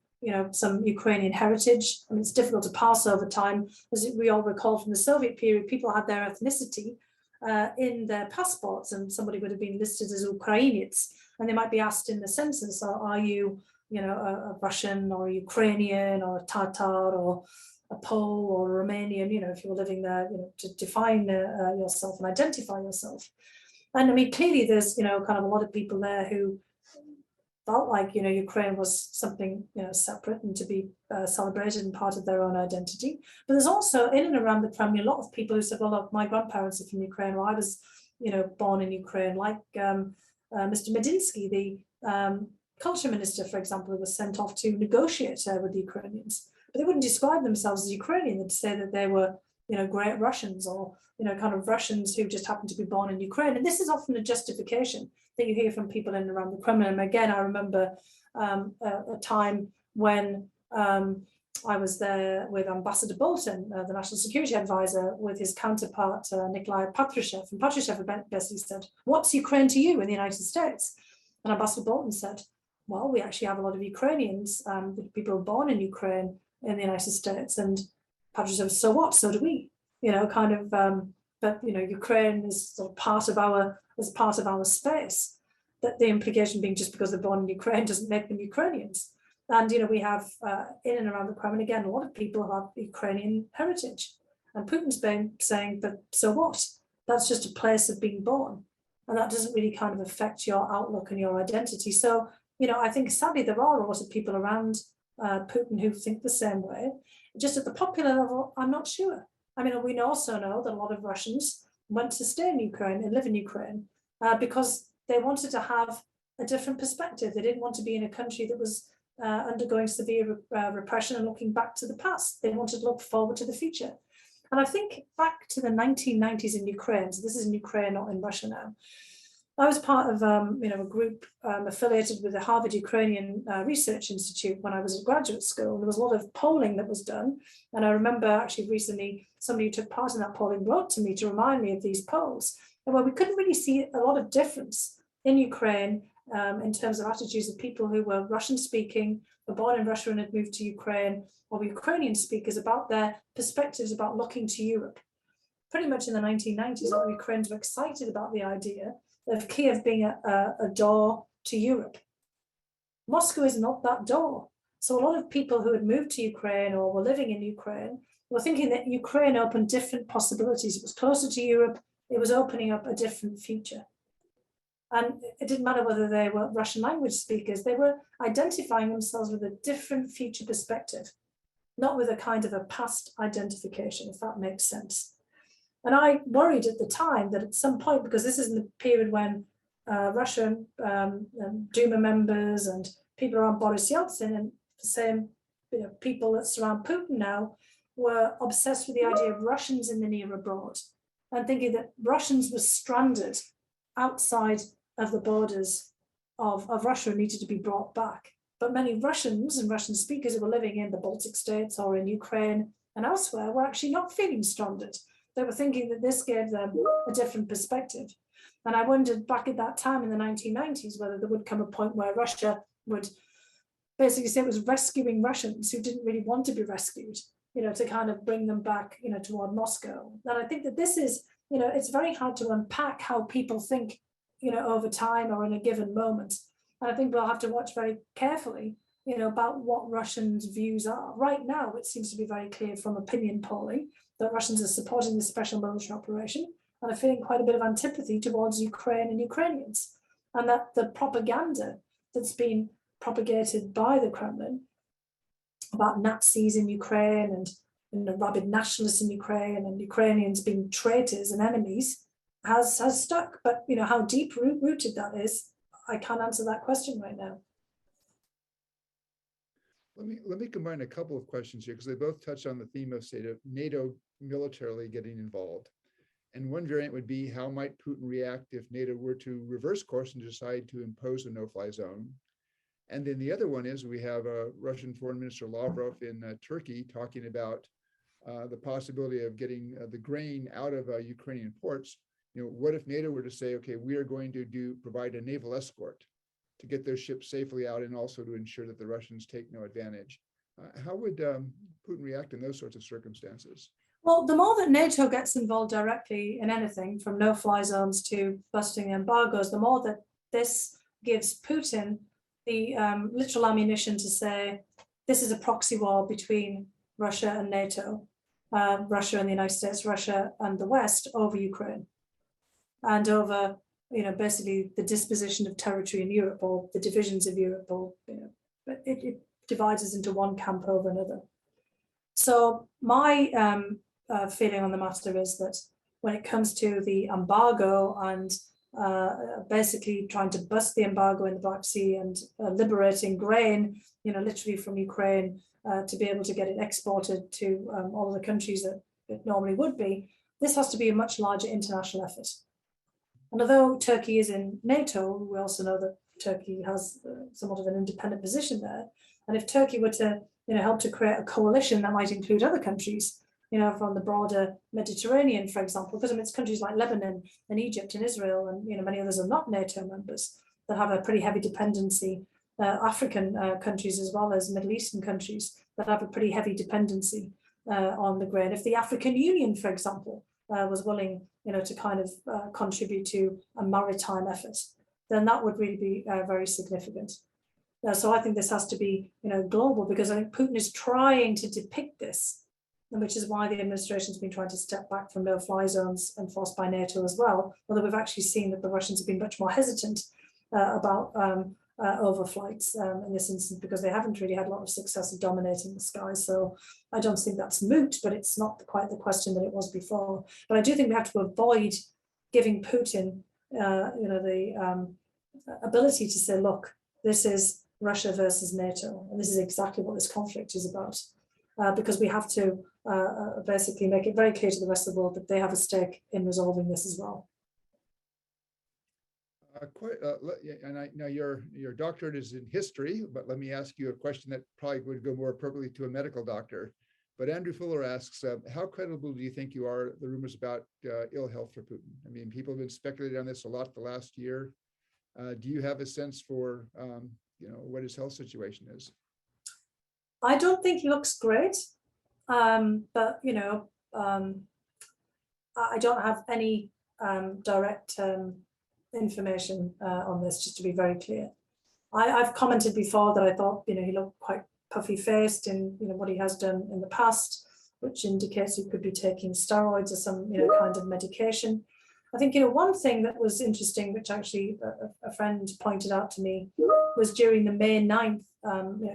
some Ukrainian heritage. I mean, it's difficult to parse over time. As we all recall from the Soviet period, people had their ethnicity in their passports, and somebody would have been listed as Ukrainians, and they might be asked in the census, are you, a Russian or a Ukrainian or a Tatar or a Pole or a Romanian, if you're living there, to define yourself and identify yourself. And I mean, clearly there's, kind of a lot of people there who felt like, Ukraine was something, separate and to be celebrated and part of their own identity. But there's also in and around the Kremlin, a lot of people who said, well, look, my grandparents are from Ukraine, or I was, born in Ukraine, like Mr. Medinsky, the culture minister, for example, who was sent off to negotiate with the Ukrainians. But they wouldn't describe themselves as Ukrainian. They'd say that they were, great Russians, or, kind of Russians who just happened to be born in Ukraine. And this is often a justification that you hear from people in and around the Kremlin. And again, I remember a time when I was there with Ambassador Bolton, the National Security Advisor, with his counterpart, Nikolai Patrushev. And Patrushev basically said, what's Ukraine to you in the United States? And Ambassador Bolton said, well, we actually have a lot of Ukrainians, people born in Ukraine in the United States. And Patrushev said, so what? So do we. But Ukraine is sort of part of our space. That the implication being just because they're born in Ukraine doesn't make them Ukrainians. And we have in and around the Kremlin again a lot of people who have Ukrainian heritage. And Putin's been saying, but so what? That's just a place of being born, and that doesn't really kind of affect your outlook and your identity. So I think sadly there are a lot of people around Putin who think the same way. Just at the popular level, I'm not sure. I mean, we also know that a lot of Russians went to stay in Ukraine and live in Ukraine because they wanted to have a different perspective. They didn't want to be in a country that was undergoing severe repression and looking back to the past. They wanted to look forward to the future. And I think back to the 1990s in Ukraine, so this is in Ukraine, not in Russia now. I was part of a group affiliated with the Harvard Ukrainian Research Institute when I was at graduate school. There was a lot of polling that was done. And I remember actually recently somebody who took part in that polling wrote to me to remind me of these polls. And where we couldn't really see a lot of difference in Ukraine in terms of attitudes of people who were Russian speaking, were born in Russia and had moved to Ukraine, or Ukrainian speakers, about their perspectives about looking to Europe. Pretty much in the 1990s, all Ukrainians were excited about the idea of Kiev being a door to Europe. Moscow is not that door. So a lot of people who had moved to Ukraine or were living in Ukraine were thinking that Ukraine opened different possibilities. It was closer to Europe. It was opening up a different future. And it didn't matter whether they were Russian language speakers. They were identifying themselves with a different future perspective, not with a kind of a past identification, if that makes sense. And I worried at the time that at some point, because this is in the period when Russian Duma members and people around Boris Yeltsin and the same people that surround Putin now were obsessed with the idea of Russians in the near abroad and thinking that Russians were stranded outside of the borders of Russia and needed to be brought back But many Russians and Russian speakers who were living in the Baltic states or in Ukraine and elsewhere were actually not feeling stranded. They were thinking that this gave them a different perspective. And I wondered back at that time in the 1990s whether there would come a point where Russia would basically say it was rescuing Russians who didn't really want to be rescued, to kind of bring them back, toward Moscow. And I think that this is, it's very hard to unpack how people think, over time or in a given moment. And I think we'll have to watch very carefully, about what Russians' views are. Right now, it seems to be very clear from opinion polling that Russians are supporting the special military operation and are feeling quite a bit of antipathy towards Ukraine and Ukrainians. And that the propaganda that's been propagated by the Kremlin about Nazis in Ukraine and rabid nationalists in Ukraine and Ukrainians being traitors and enemies has stuck. But how deep rooted that is, I can't answer that question right now. Let me combine a couple of questions here because they both touch on the theme of, say, NATO militarily getting involved. And one variant would be, how might Putin react if NATO were to reverse course and decide to impose a no-fly zone? And then the other one is, we have Russian Foreign Minister Lavrov in Turkey talking about the possibility of getting the grain out of Ukrainian ports. What if NATO were to say, okay, we are going to provide a naval escort to get those ships safely out and also to ensure that the Russians take no advantage? How would Putin react in those sorts of circumstances? Well, the more that NATO gets involved directly in anything from no-fly zones to busting embargoes, the more that this gives Putin the literal ammunition to say, this is a proxy war between Russia and NATO, Russia and the United States, Russia and the West over Ukraine, and over, basically the disposition of territory in Europe, or the divisions of Europe, or, it divides us into one camp over another. So my feeling on the matter is that when it comes to the embargo and basically trying to bust the embargo in the Black Sea and liberating grain, literally from Ukraine to be able to get it exported to all of the countries that it normally would be, this has to be a much larger international effort. And although Turkey is in NATO, we also know that Turkey has somewhat of an independent position there. And if Turkey were to, help to create a coalition that might include other countries, from the broader Mediterranean, for example, because it's countries like Lebanon and Egypt and Israel and many others are not NATO members that have a pretty heavy dependency, African countries as well as Middle Eastern countries that have a pretty heavy dependency on the grain. If the African Union, for example, was willing, to kind of contribute to a maritime effort, then that would really be very significant. So I think this has to be, global, because I think Putin is trying to depict this, and which is why the administration's been trying to step back from no-fly zones enforced by NATO as well, although we've actually seen that the Russians have been much more hesitant about overflights in this instance, because they haven't really had a lot of success of dominating the skies. So I don't think that's moot, but it's not quite the question that it was before. But I do think we have to avoid giving Putin, the ability to say, look, this is Russia versus NATO, and this is exactly what this conflict is about. Because we have to basically make it very clear to the rest of the world that they have a stake in resolving this as well. And I know your doctorate is in history, but let me ask you a question that probably would go more appropriately to a medical doctor. But Andrew Fuller asks, how credible do you think you are, the rumors about ill health for Putin? I mean, people have been speculating on this a lot the last year. Do you have a sense for, what his health situation is? I don't think he looks great, but I don't have any direct information on this, just to be very clear. I've commented before that I thought he looked quite puffy-faced in what he has done in the past, which indicates he could be taking steroids or some kind of medication. I think one thing that was interesting, which actually a friend pointed out to me, was during the May 9th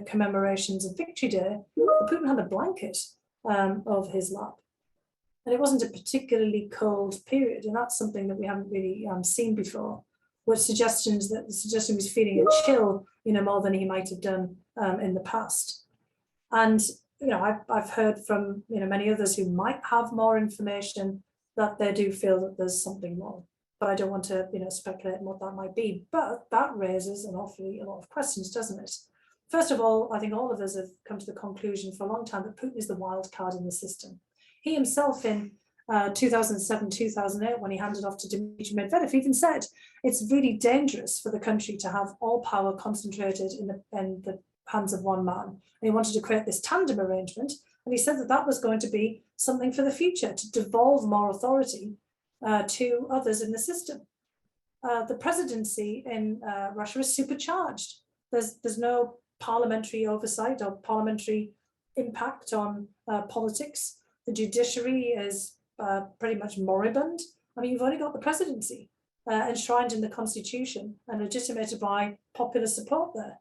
commemorations of Victory Day, Putin had a blanket over his lap. And it wasn't a particularly cold period, and that's something that we haven't really seen before, with suggesting he was feeling a chill, more than he might have done in the past. And I've heard from many others who might have more information that they do feel that there's something more. But I don't want to speculate on what that might be. But that raises an awfully a lot of questions, doesn't it? First of all, I think all of us have come to the conclusion for a long time that Putin is the wild card in the system. He himself in 2007, 2008, when he handed off to Dmitry Medvedev, even said it's really dangerous for the country to have all power concentrated in the hands of one man. And he wanted to create this tandem arrangement. And he said that that was going to be something for the future, to devolve more authority to others in the system. The presidency in Russia is supercharged. There's no parliamentary oversight or parliamentary impact on politics. The judiciary is pretty much moribund. I mean, you've only got the presidency enshrined in the constitution and legitimated by popular support there.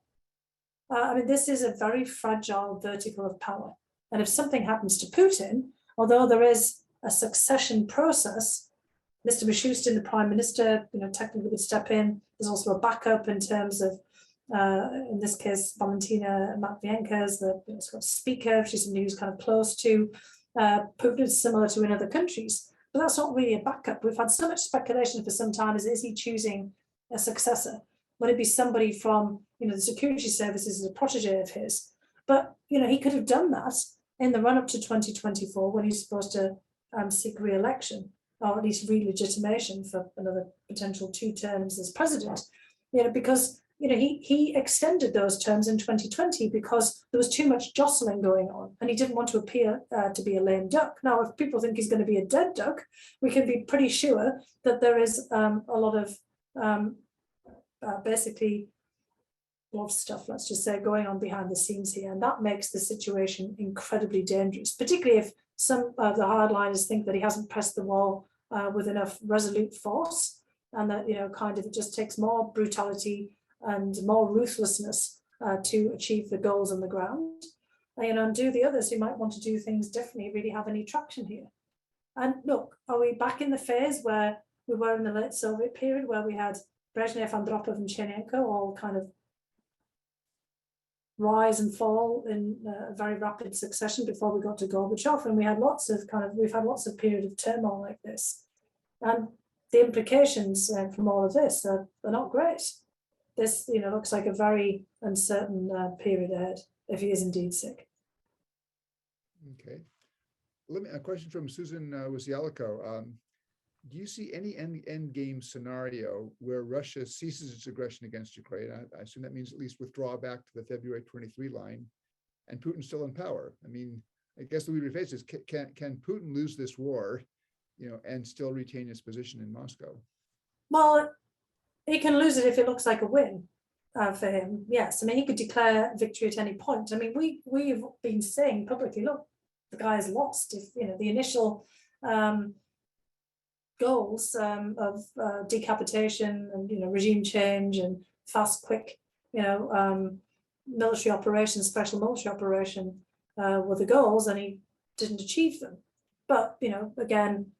I mean, this is a very fragile vertical of power. And if something happens to Putin, although there is a succession process, Mr. Mishustin, the prime minister, technically would step in. There's also a backup in terms of, in this case, Valentina Matvienko as the speaker. She's somebody who's kind of close to Putin, similar to in other countries. But that's not really a backup. We've had so much speculation for some time. Is he choosing a successor? Would it be somebody from the security services as a protege of his? But he could have done that in the run up to 2024 when he's supposed to seek re-election, or at least re-legitimation for another potential 2 terms as president. Because he extended those terms in 2020 because there was too much jostling going on, and he didn't want to appear to be a lame duck. Now, if people think he's going to be a dead duck, we can be pretty sure that there is a lot of basically a lot of stuff, let's just say, going on behind the scenes here, and that makes the situation incredibly dangerous, particularly if some of the hardliners think that he hasn't pressed the wall with enough resolute force, and that kind of it just takes more brutality and more ruthlessness to achieve the goals on the ground. And do the others who might want to do things differently really have any traction here? And look, are we back in the phase where we were in the late Soviet period, where we had Brezhnev, Andropov, and Chernenko all kind of rise and fall in a very rapid succession before we got to Gorbachev, and we've had lots of period of turmoil like this, and the implications from all of this are not great. This looks like a very uncertain period ahead if he is indeed sick. Okay, a question from Susan Wasialko. Do you see any endgame scenario where Russia ceases its aggression against Ukraine? I assume that means at least withdraw back to the February 23 line, and Putin's still in power. I mean, I guess the way we face is, can Putin lose this war, and still retain his position in Moscow? Well, he can lose it if it looks like a win for him. Yes, I mean, he could declare victory at any point. I mean, we've been saying publicly, look, the guy has lost. If the initial goals of decapitation and regime change and fast, quick, military operation, special military operation were the goals, and he didn't achieve them. But again,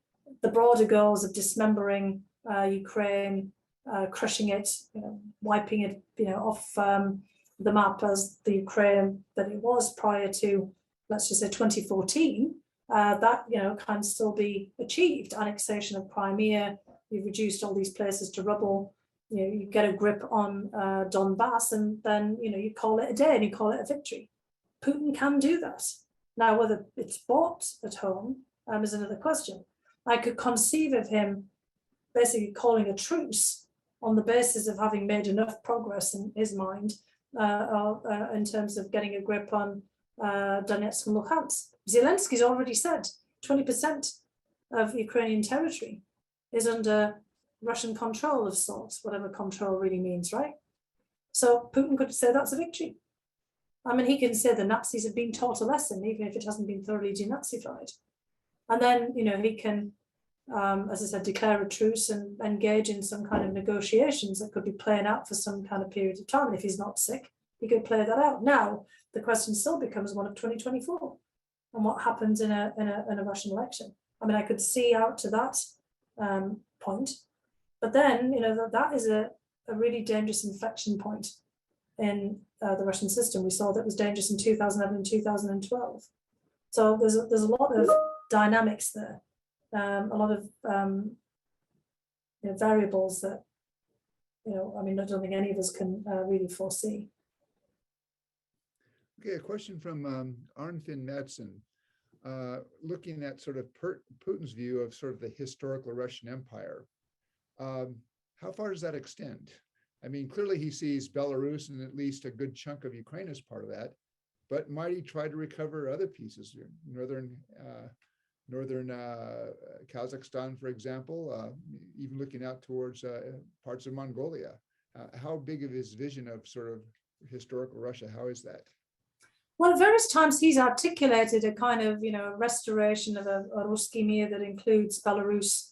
the broader goals of dismembering Ukraine, crushing it, wiping it, off the map as the Ukraine that it was prior to, let's just say, 2014. That can still be achieved. Annexation of Crimea, you've reduced all these places to rubble. You get a grip on Donbass, and then you call it a day and you call it a victory. Putin can do that. Now, whether it's bought at home is another question. I could conceive of him basically calling a truce on the basis of having made enough progress in his mind in terms of getting a grip on Donetsk and Luhansk. Zelensky's already said 20% of Ukrainian territory is under Russian control of sorts, whatever control really means, right? So Putin could say that's a victory. I mean, he can say the Nazis have been taught a lesson, even if it hasn't been thoroughly denazified. And then, he can, as I said, declare a truce and engage in some kind of negotiations that could be playing out for some kind of period of time. And if he's not sick, he could play that out. Now, the question still becomes one of 2024 and what happens in a Russian election. I mean, I could see out to that point, but then, that is a really dangerous inflection point in the Russian system. We saw that was dangerous in 2011 and 2012. So there's a lot of dynamics there, a lot of variables that I mean, I don't think any of us can really foresee. Okay, a question from Arnfinn Madsen. Looking at sort of Putin's view of sort of the historical Russian Empire, how far does that extend? I mean, clearly he sees Belarus and at least a good chunk of Ukraine as part of that, but might he try to recover other pieces, northern Kazakhstan, for example, even looking out towards parts of Mongolia? How big of his vision of sort of historical Russia, how is that? Well, at various times he's articulated a kind of, restoration of a Ruski Mir that includes Belarus,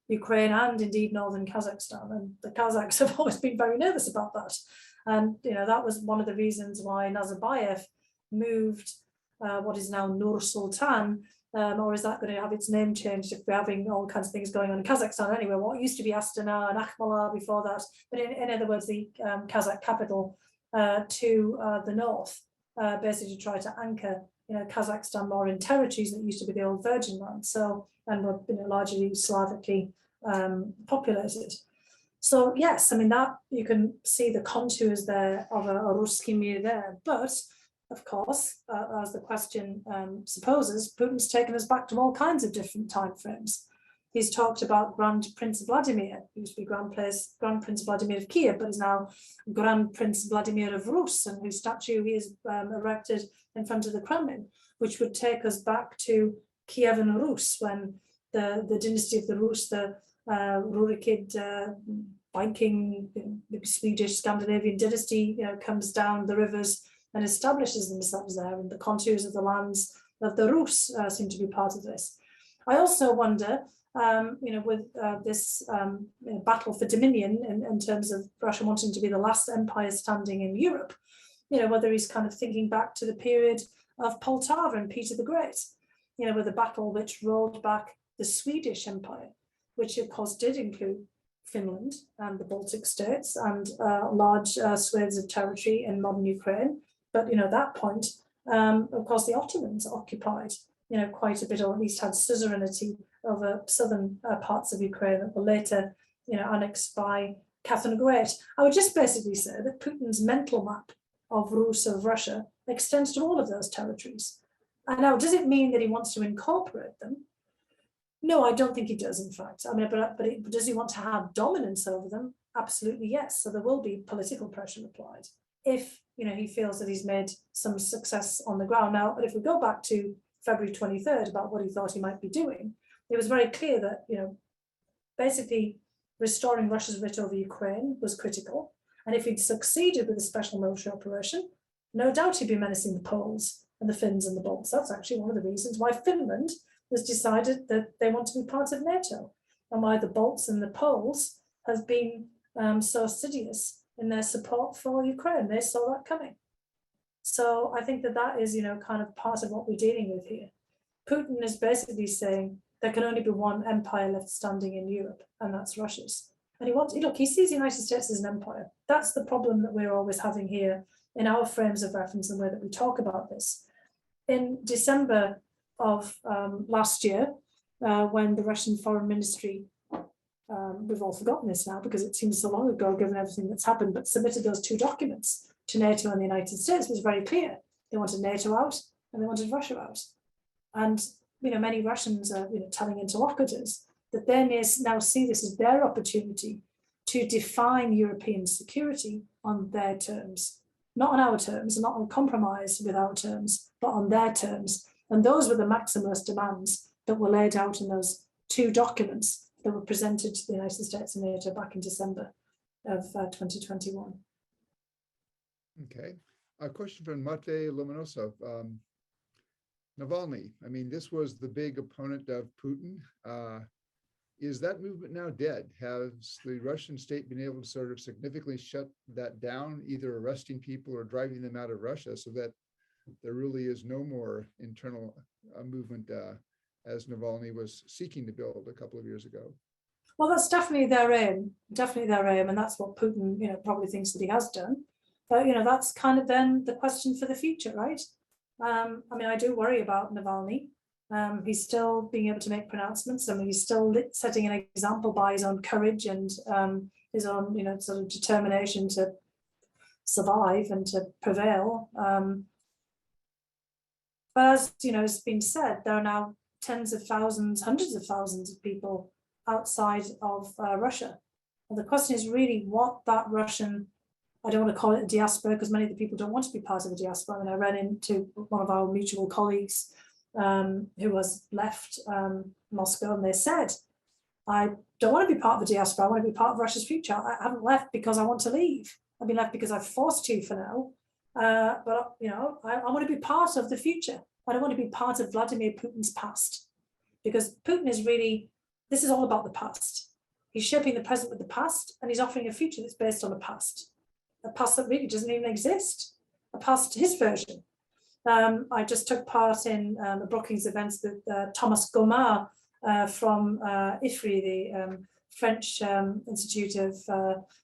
Ukraine, and indeed northern Kazakhstan. And the Kazakhs have always been very nervous about that. And, that was one of the reasons why Nazarbayev moved what is now Nur Sultan, or is that going to have its name changed if we're having all kinds of things going on in Kazakhstan anyway? What used to be Astana and Akhmala before that, but in other words, the Kazakh capital to the north, basically to try to anchor, Kazakhstan more in territories that used to be the old Virgin Land. So, and were largely Slavically populated. So yes, I mean that you can see the contours there of a Ruski Mir there, but of course, as the question supposes, Putin's taken us back to all kinds of different timeframes. He's talked about Grand Prince Vladimir, who used to be Grand Prince Vladimir of Kiev, but is now Grand Prince Vladimir of Rus, and whose statue he has erected in front of the Kremlin, which would take us back to Kievan Rus, when the dynasty of the Rus, the Rurikid Viking, the Swedish Scandinavian dynasty, comes down the rivers and establishes themselves there, and the contours of the lands of the Rus seem to be part of this. I also wonder, with this battle for dominion in terms of Russia wanting to be the last empire standing in Europe, whether he's kind of thinking back to the period of Poltava and Peter the Great, with a battle which rolled back the Swedish Empire, which of course did include Finland and the Baltic states and large swathes of territory in modern Ukraine. But at that point, of course, the Ottomans occupied, quite a bit, or at least had suzerainty over southern parts of Ukraine that were later, annexed by Catherine the Great. I would just basically say that Putin's mental map of Rus, of Russia, extends to all of those territories. And now, does it mean that he wants to incorporate them? No, I don't think he does, in fact. I mean, but does he want to have dominance over them? Absolutely, yes. So there will be political pressure applied if, he feels that he's made some success on the ground. Now, but if we go back to February 23rd about what he thought he might be doing, it was very clear that, basically restoring Russia's writ over Ukraine was critical. And if he'd succeeded with a special military operation, no doubt he'd be menacing the Poles and the Finns and the Balts. That's actually one of the reasons why Finland has decided that they want to be part of NATO, and why the Balts and the Poles have been so assiduous in their support for Ukraine. They saw that coming. So I think that is, kind of part of what we're dealing with here. Putin is basically saying there can only be one empire left standing in Europe, and that's Russia's. And he sees the United States as an empire. That's the problem that we're always having here in our frames of reference and the way that we talk about this. In December of last year, when the Russian Foreign Ministry, we've all forgotten this now because it seems so long ago given everything that's happened, but submitted those two documents to NATO and the United States, it was very clear. They wanted NATO out and they wanted Russia out. And many Russians are telling interlocutors that they now see this as their opportunity to define European security on their terms, not on our terms, not on compromise with our terms, but on their terms. And those were the maximalist demands that were laid out in those two documents that were presented to the United States and NATO back in December of 2021. Okay. A question from Mate Lomonosov. Navalny, I mean, this was the big opponent of Putin. Is that movement now dead? Has the Russian state been able to sort of significantly shut that down, either arresting people or driving them out of Russia, so that there really is no more internal movement as Navalny was seeking to build a couple of years ago? Well, that's definitely their aim, and that's what Putin, probably thinks that he has done. But, that's kind of then the question for the future, right? I mean, I do worry about Navalny. He's still being able to make pronouncements. I mean, he's still setting an example by his own courage and his own, sort of determination to survive and to prevail. But as has been said, there are now tens of thousands, hundreds of thousands of people outside of Russia. And the question is really what that Russian, I don't want to call it a diaspora because many of the people don't want to be part of the diaspora. I mean, I ran into one of our mutual colleagues who has left Moscow, and they said, I don't want to be part of the diaspora. I want to be part of Russia's future. I haven't left because I want to leave. I've been left because I'm forced to for now. But I want to be part of the future. I don't want to be part of Vladimir Putin's past, because Putin is really, this is all about the past. He's shaping the present with the past, and he's offering a future that's based on a past that really doesn't even exist, a past his version. I just took part in the Brookings events with Thomas Gomard from IFRI, the French Institute of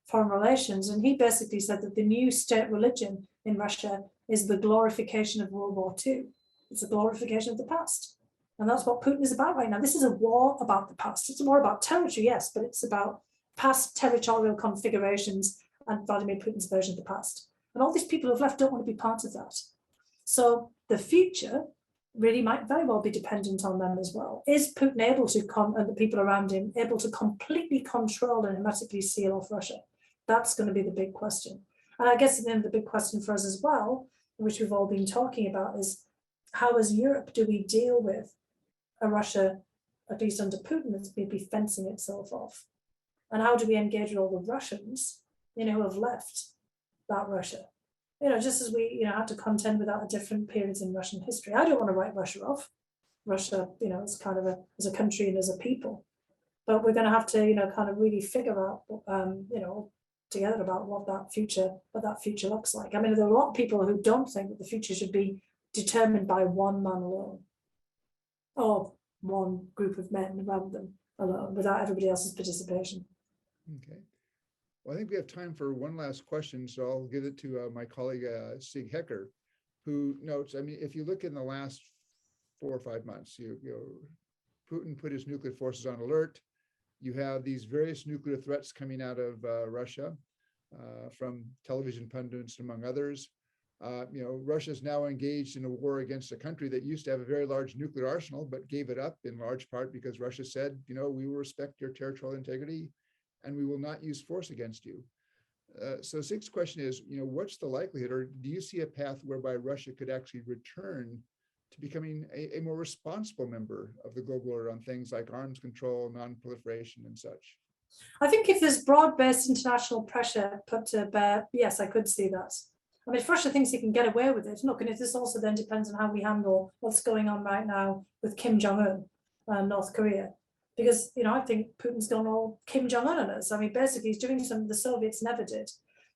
Foreign Relations, and he basically said that the new state religion in Russia is the glorification of World War II. It's a glorification of the past. And that's what Putin is about right now. This is a war about the past. It's a war about territory, yes, but it's about past territorial configurations and Vladimir Putin's version of the past. And all these people who have left don't want to be part of that. So the future really might very well be dependent on them as well. Is Putin able to, and the people around him, able to completely control and hermetically seal off Russia? That's going to be the big question. And I guess then the big question for us as well, which we've all been talking about, is how as Europe do we deal with a Russia, at least under Putin, that's maybe fencing itself off? And how do we engage with all the Russians, who have left that Russia? Just as we, had to contend with that at different periods in Russian history. I don't want to write Russia off. Russia, as kind of as a country and as a people. But we're going to have to, kind of really figure out, together about what that future looks like. I mean, there are a lot of people who don't think that the future should be determined by one man alone, or one group of men rather than alone, without everybody else's participation. Okay. Well, I think we have time for one last question, so I'll give it to my colleague, Sig Hecker, who notes, I mean, if you look in the last 4 or 5 months, Putin put his nuclear forces on alert. You have these various nuclear threats coming out of Russia from television pundits, among others. Russia is now engaged in a war against a country that used to have a very large nuclear arsenal, but gave it up in large part because Russia said, we will respect your territorial integrity and we will not use force against you. So Sig's question is, what's the likelihood, or do you see a path whereby Russia could actually return to becoming a more responsible member of the global order on things like arms control, non-proliferation, and such? I think if there's broad-based international pressure put to bear, yes, I could see that. I mean, if Russia thinks he can get away with it, look, and if this also then depends on how we handle what's going on right now with Kim Jong-un, North Korea. Because, I think Putin's gone all Kim Jong-un on us. I mean, basically, he's doing something the Soviets never did.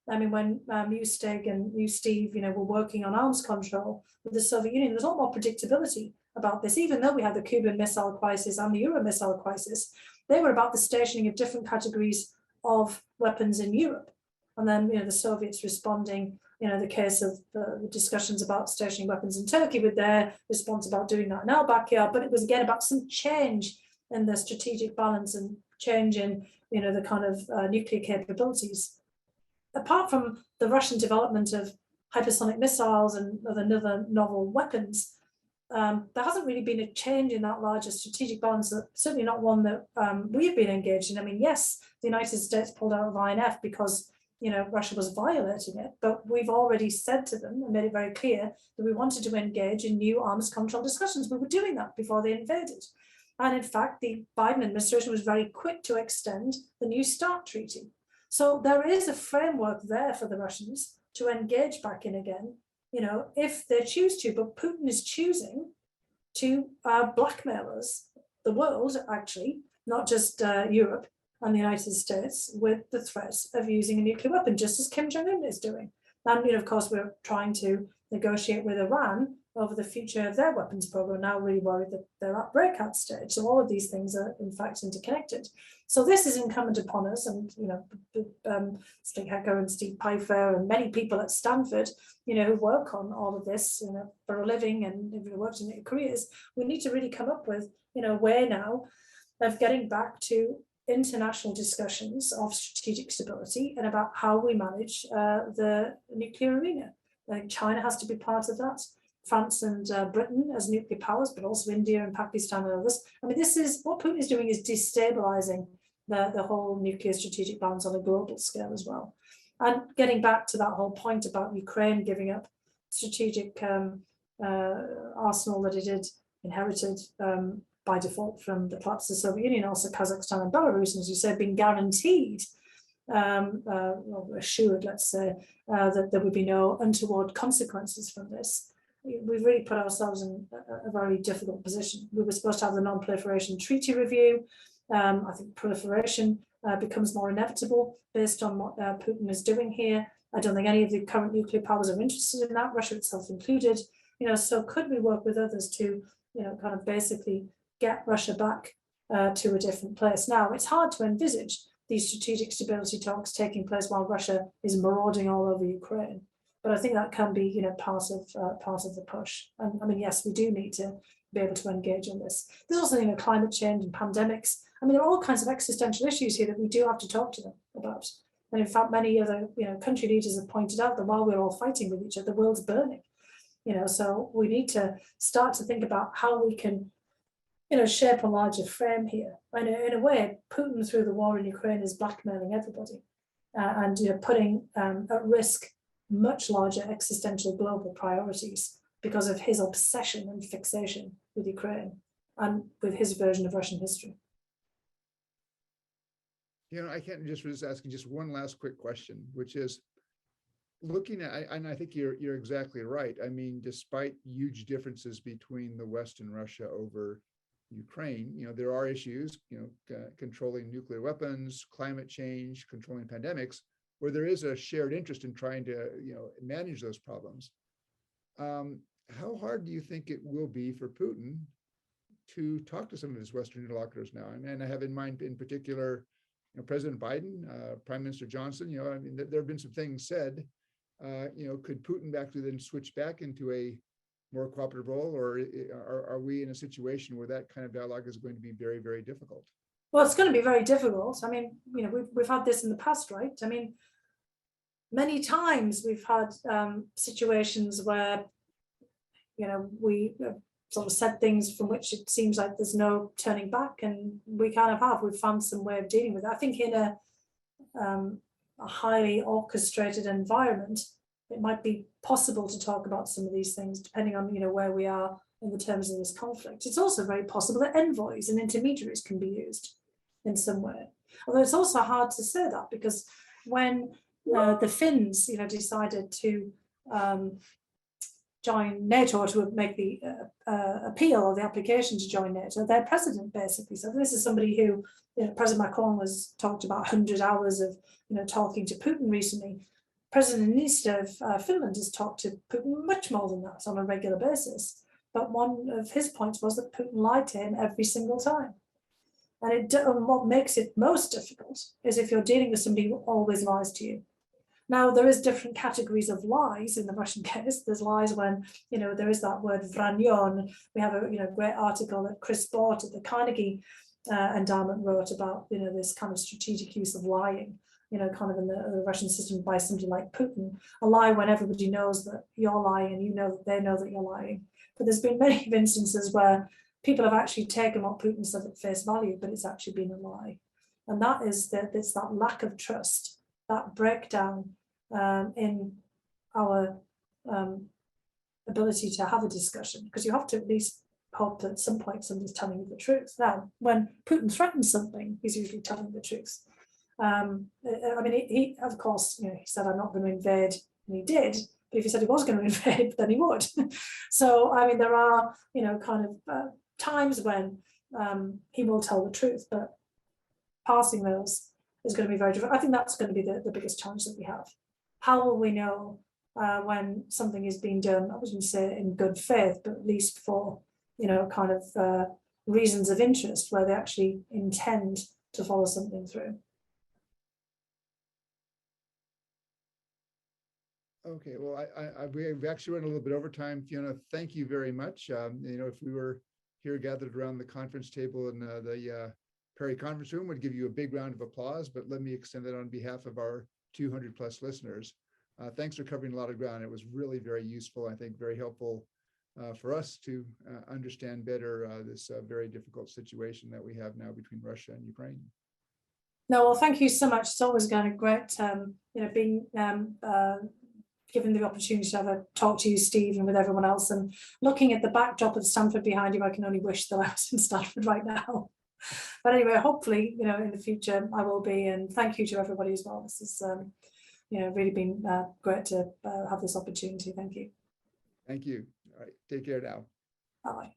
I mean, when you, Stig, and you, Steve, were working on arms control with the Soviet Union, there was a lot more predictability about this. Even though we had the Cuban Missile Crisis and the Euro Missile Crisis, they were about the stationing of different categories of weapons in Europe. And then, the Soviets responding, the case of the discussions about stationing weapons in Turkey with their response about doing that in our backyard. But it was, again, about some change in the strategic balance and change in, the kind of nuclear capabilities. Apart from the Russian development of hypersonic missiles and other novel weapons, there hasn't really been a change in that larger strategic balance, certainly not one that we've been engaged in. I mean, yes, the United States pulled out of INF because, Russia was violating it, but we've already said to them and made it very clear that we wanted to engage in new arms control discussions. We were doing that before they invaded. And in fact, the Biden administration was very quick to extend the New START treaty. So there is a framework there for the Russians to engage back in again, if they choose to. But Putin is choosing to blackmail us, the world, actually, not just Europe and the United States, with the threat of using a nuclear weapon, just as Kim Jong-un is doing. And, of course, we're trying to negotiate with Iran over the future of their weapons program, now really worried that they're at breakout stage. So all of these things are in fact interconnected. So this is incumbent upon us, and Stig Hecker and Steve Pfeiffer and many people at Stanford, who work on all of this, for a living and have worked in their careers. We need to really come up with, a way now of getting back to international discussions of strategic stability and about how we manage the nuclear arena. I think China has to be part of that. France and Britain as nuclear powers, but also India and Pakistan and others. I mean, this is what Putin is doing, is destabilizing the whole nuclear strategic balance on a global scale as well. And getting back to that whole point about Ukraine giving up strategic arsenal that it had inherited by default from the collapse of the Soviet Union, also Kazakhstan and Belarus, and as you said, being guaranteed, or assured, let's say, that there would be no untoward consequences from this. We've really put ourselves in a very difficult position. We were supposed to have the non-proliferation treaty review. I think proliferation becomes more inevitable based on what Putin is doing here. I don't think any of the current nuclear powers are interested in that, Russia itself included. So could we work with others to, kind of basically get Russia back to a different place? Now, it's hard to envisage these strategic stability talks taking place while Russia is marauding all over Ukraine. But I think that can be, part of the push. And I mean, yes, we do need to be able to engage on this. There's also, climate change and pandemics. I mean, there are all kinds of existential issues here that we do have to talk to them about. And in fact, many other, country leaders have pointed out that while we're all fighting with each other, the world's burning. So we need to start to think about how we can, shape a larger frame here. And in a way, Putin through the war in Ukraine is blackmailing everybody, and putting at risk much larger existential global priorities because of his obsession and fixation with Ukraine and with his version of Russian history. I can't just resist asking just one last quick question, which is looking at, and I think you're exactly right. I mean, despite huge differences between the West and Russia over Ukraine, there are issues, controlling nuclear weapons, climate change, controlling pandemics, where there is a shared interest in trying to, manage those problems. How hard do you think it will be for Putin to talk to some of his Western interlocutors now? And I have in mind, in particular, President Biden, Prime Minister Johnson. I mean, there have been some things said. Could Putin actually then switch back into a more cooperative role, or are we in a situation where that kind of dialogue is going to be very, very difficult? Well, it's going to be very difficult. I mean, we've had this in the past, right? I mean, many times we've had situations where, we sort of said things from which it seems like there's no turning back, and we kind of have. We've found some way of dealing with it. I think in a highly orchestrated environment, it might be possible to talk about some of these things, depending on where we are in the terms of this conflict. It's also very possible that envoys and intermediaries can be used in some way. Although it's also hard to say that, because when the Finns, decided to join NATO, or to make the appeal or the application to join NATO, their president basically said, this is somebody who, President Macron was talked about 100 hours of, talking to Putin recently. President Niinistö of Finland has talked to Putin much more than that on a regular basis. But one of his points was that Putin lied to him every single time. And what makes it most difficult is if you're dealing with somebody who always lies to you. Now, there is different categories of lies in the Russian case. There's lies when, there is that word vranyon. We have a great article that Chris Bort at the Carnegie Endowment wrote about, this kind of strategic use of lying, kind of in the Russian system by somebody like Putin. A lie when everybody knows that you're lying and that they know that you're lying. But there's been many instances where people have actually taken what Putin said at face value, but it's actually been a lie. And that is it's that lack of trust, that breakdown in our ability to have a discussion, because you have to at least hope that at some point somebody's telling you the truth. Now, when Putin threatens something, he's usually telling the truth. I mean, he of course, he said, I'm not going to invade, and he did. But if he said he was going to invade, then he would. So, I mean, there are, kind of times when he will tell the truth, but passing those is going to be very difficult. I think that's going to be the biggest challenge that we have. How will we know when something is being done, I wouldn't say in good faith, but at least for, kind of reasons of interest where they actually intend to follow something through? Okay, well, we've actually run a little bit over time. Fiona, thank you very much. If we were here gathered around the conference table in the Perry conference room would give you a big round of applause, but let me extend that on behalf of our 200 plus listeners. Thanks for covering a lot of ground. It was really very useful, I think very helpful for us to understand better this very difficult situation that we have now between Russia and Ukraine. No, well, thank you so much. It's always kind of great, being given the opportunity to have a talk to you, Steve, and with everyone else. And looking at the backdrop of Stanford behind you, I can only wish that I was in Stanford right now. But anyway, hopefully, in the future I will be. And thank you to everybody as well. This has, really been great to have this opportunity. Thank you. Thank you. All right, take care now. Bye.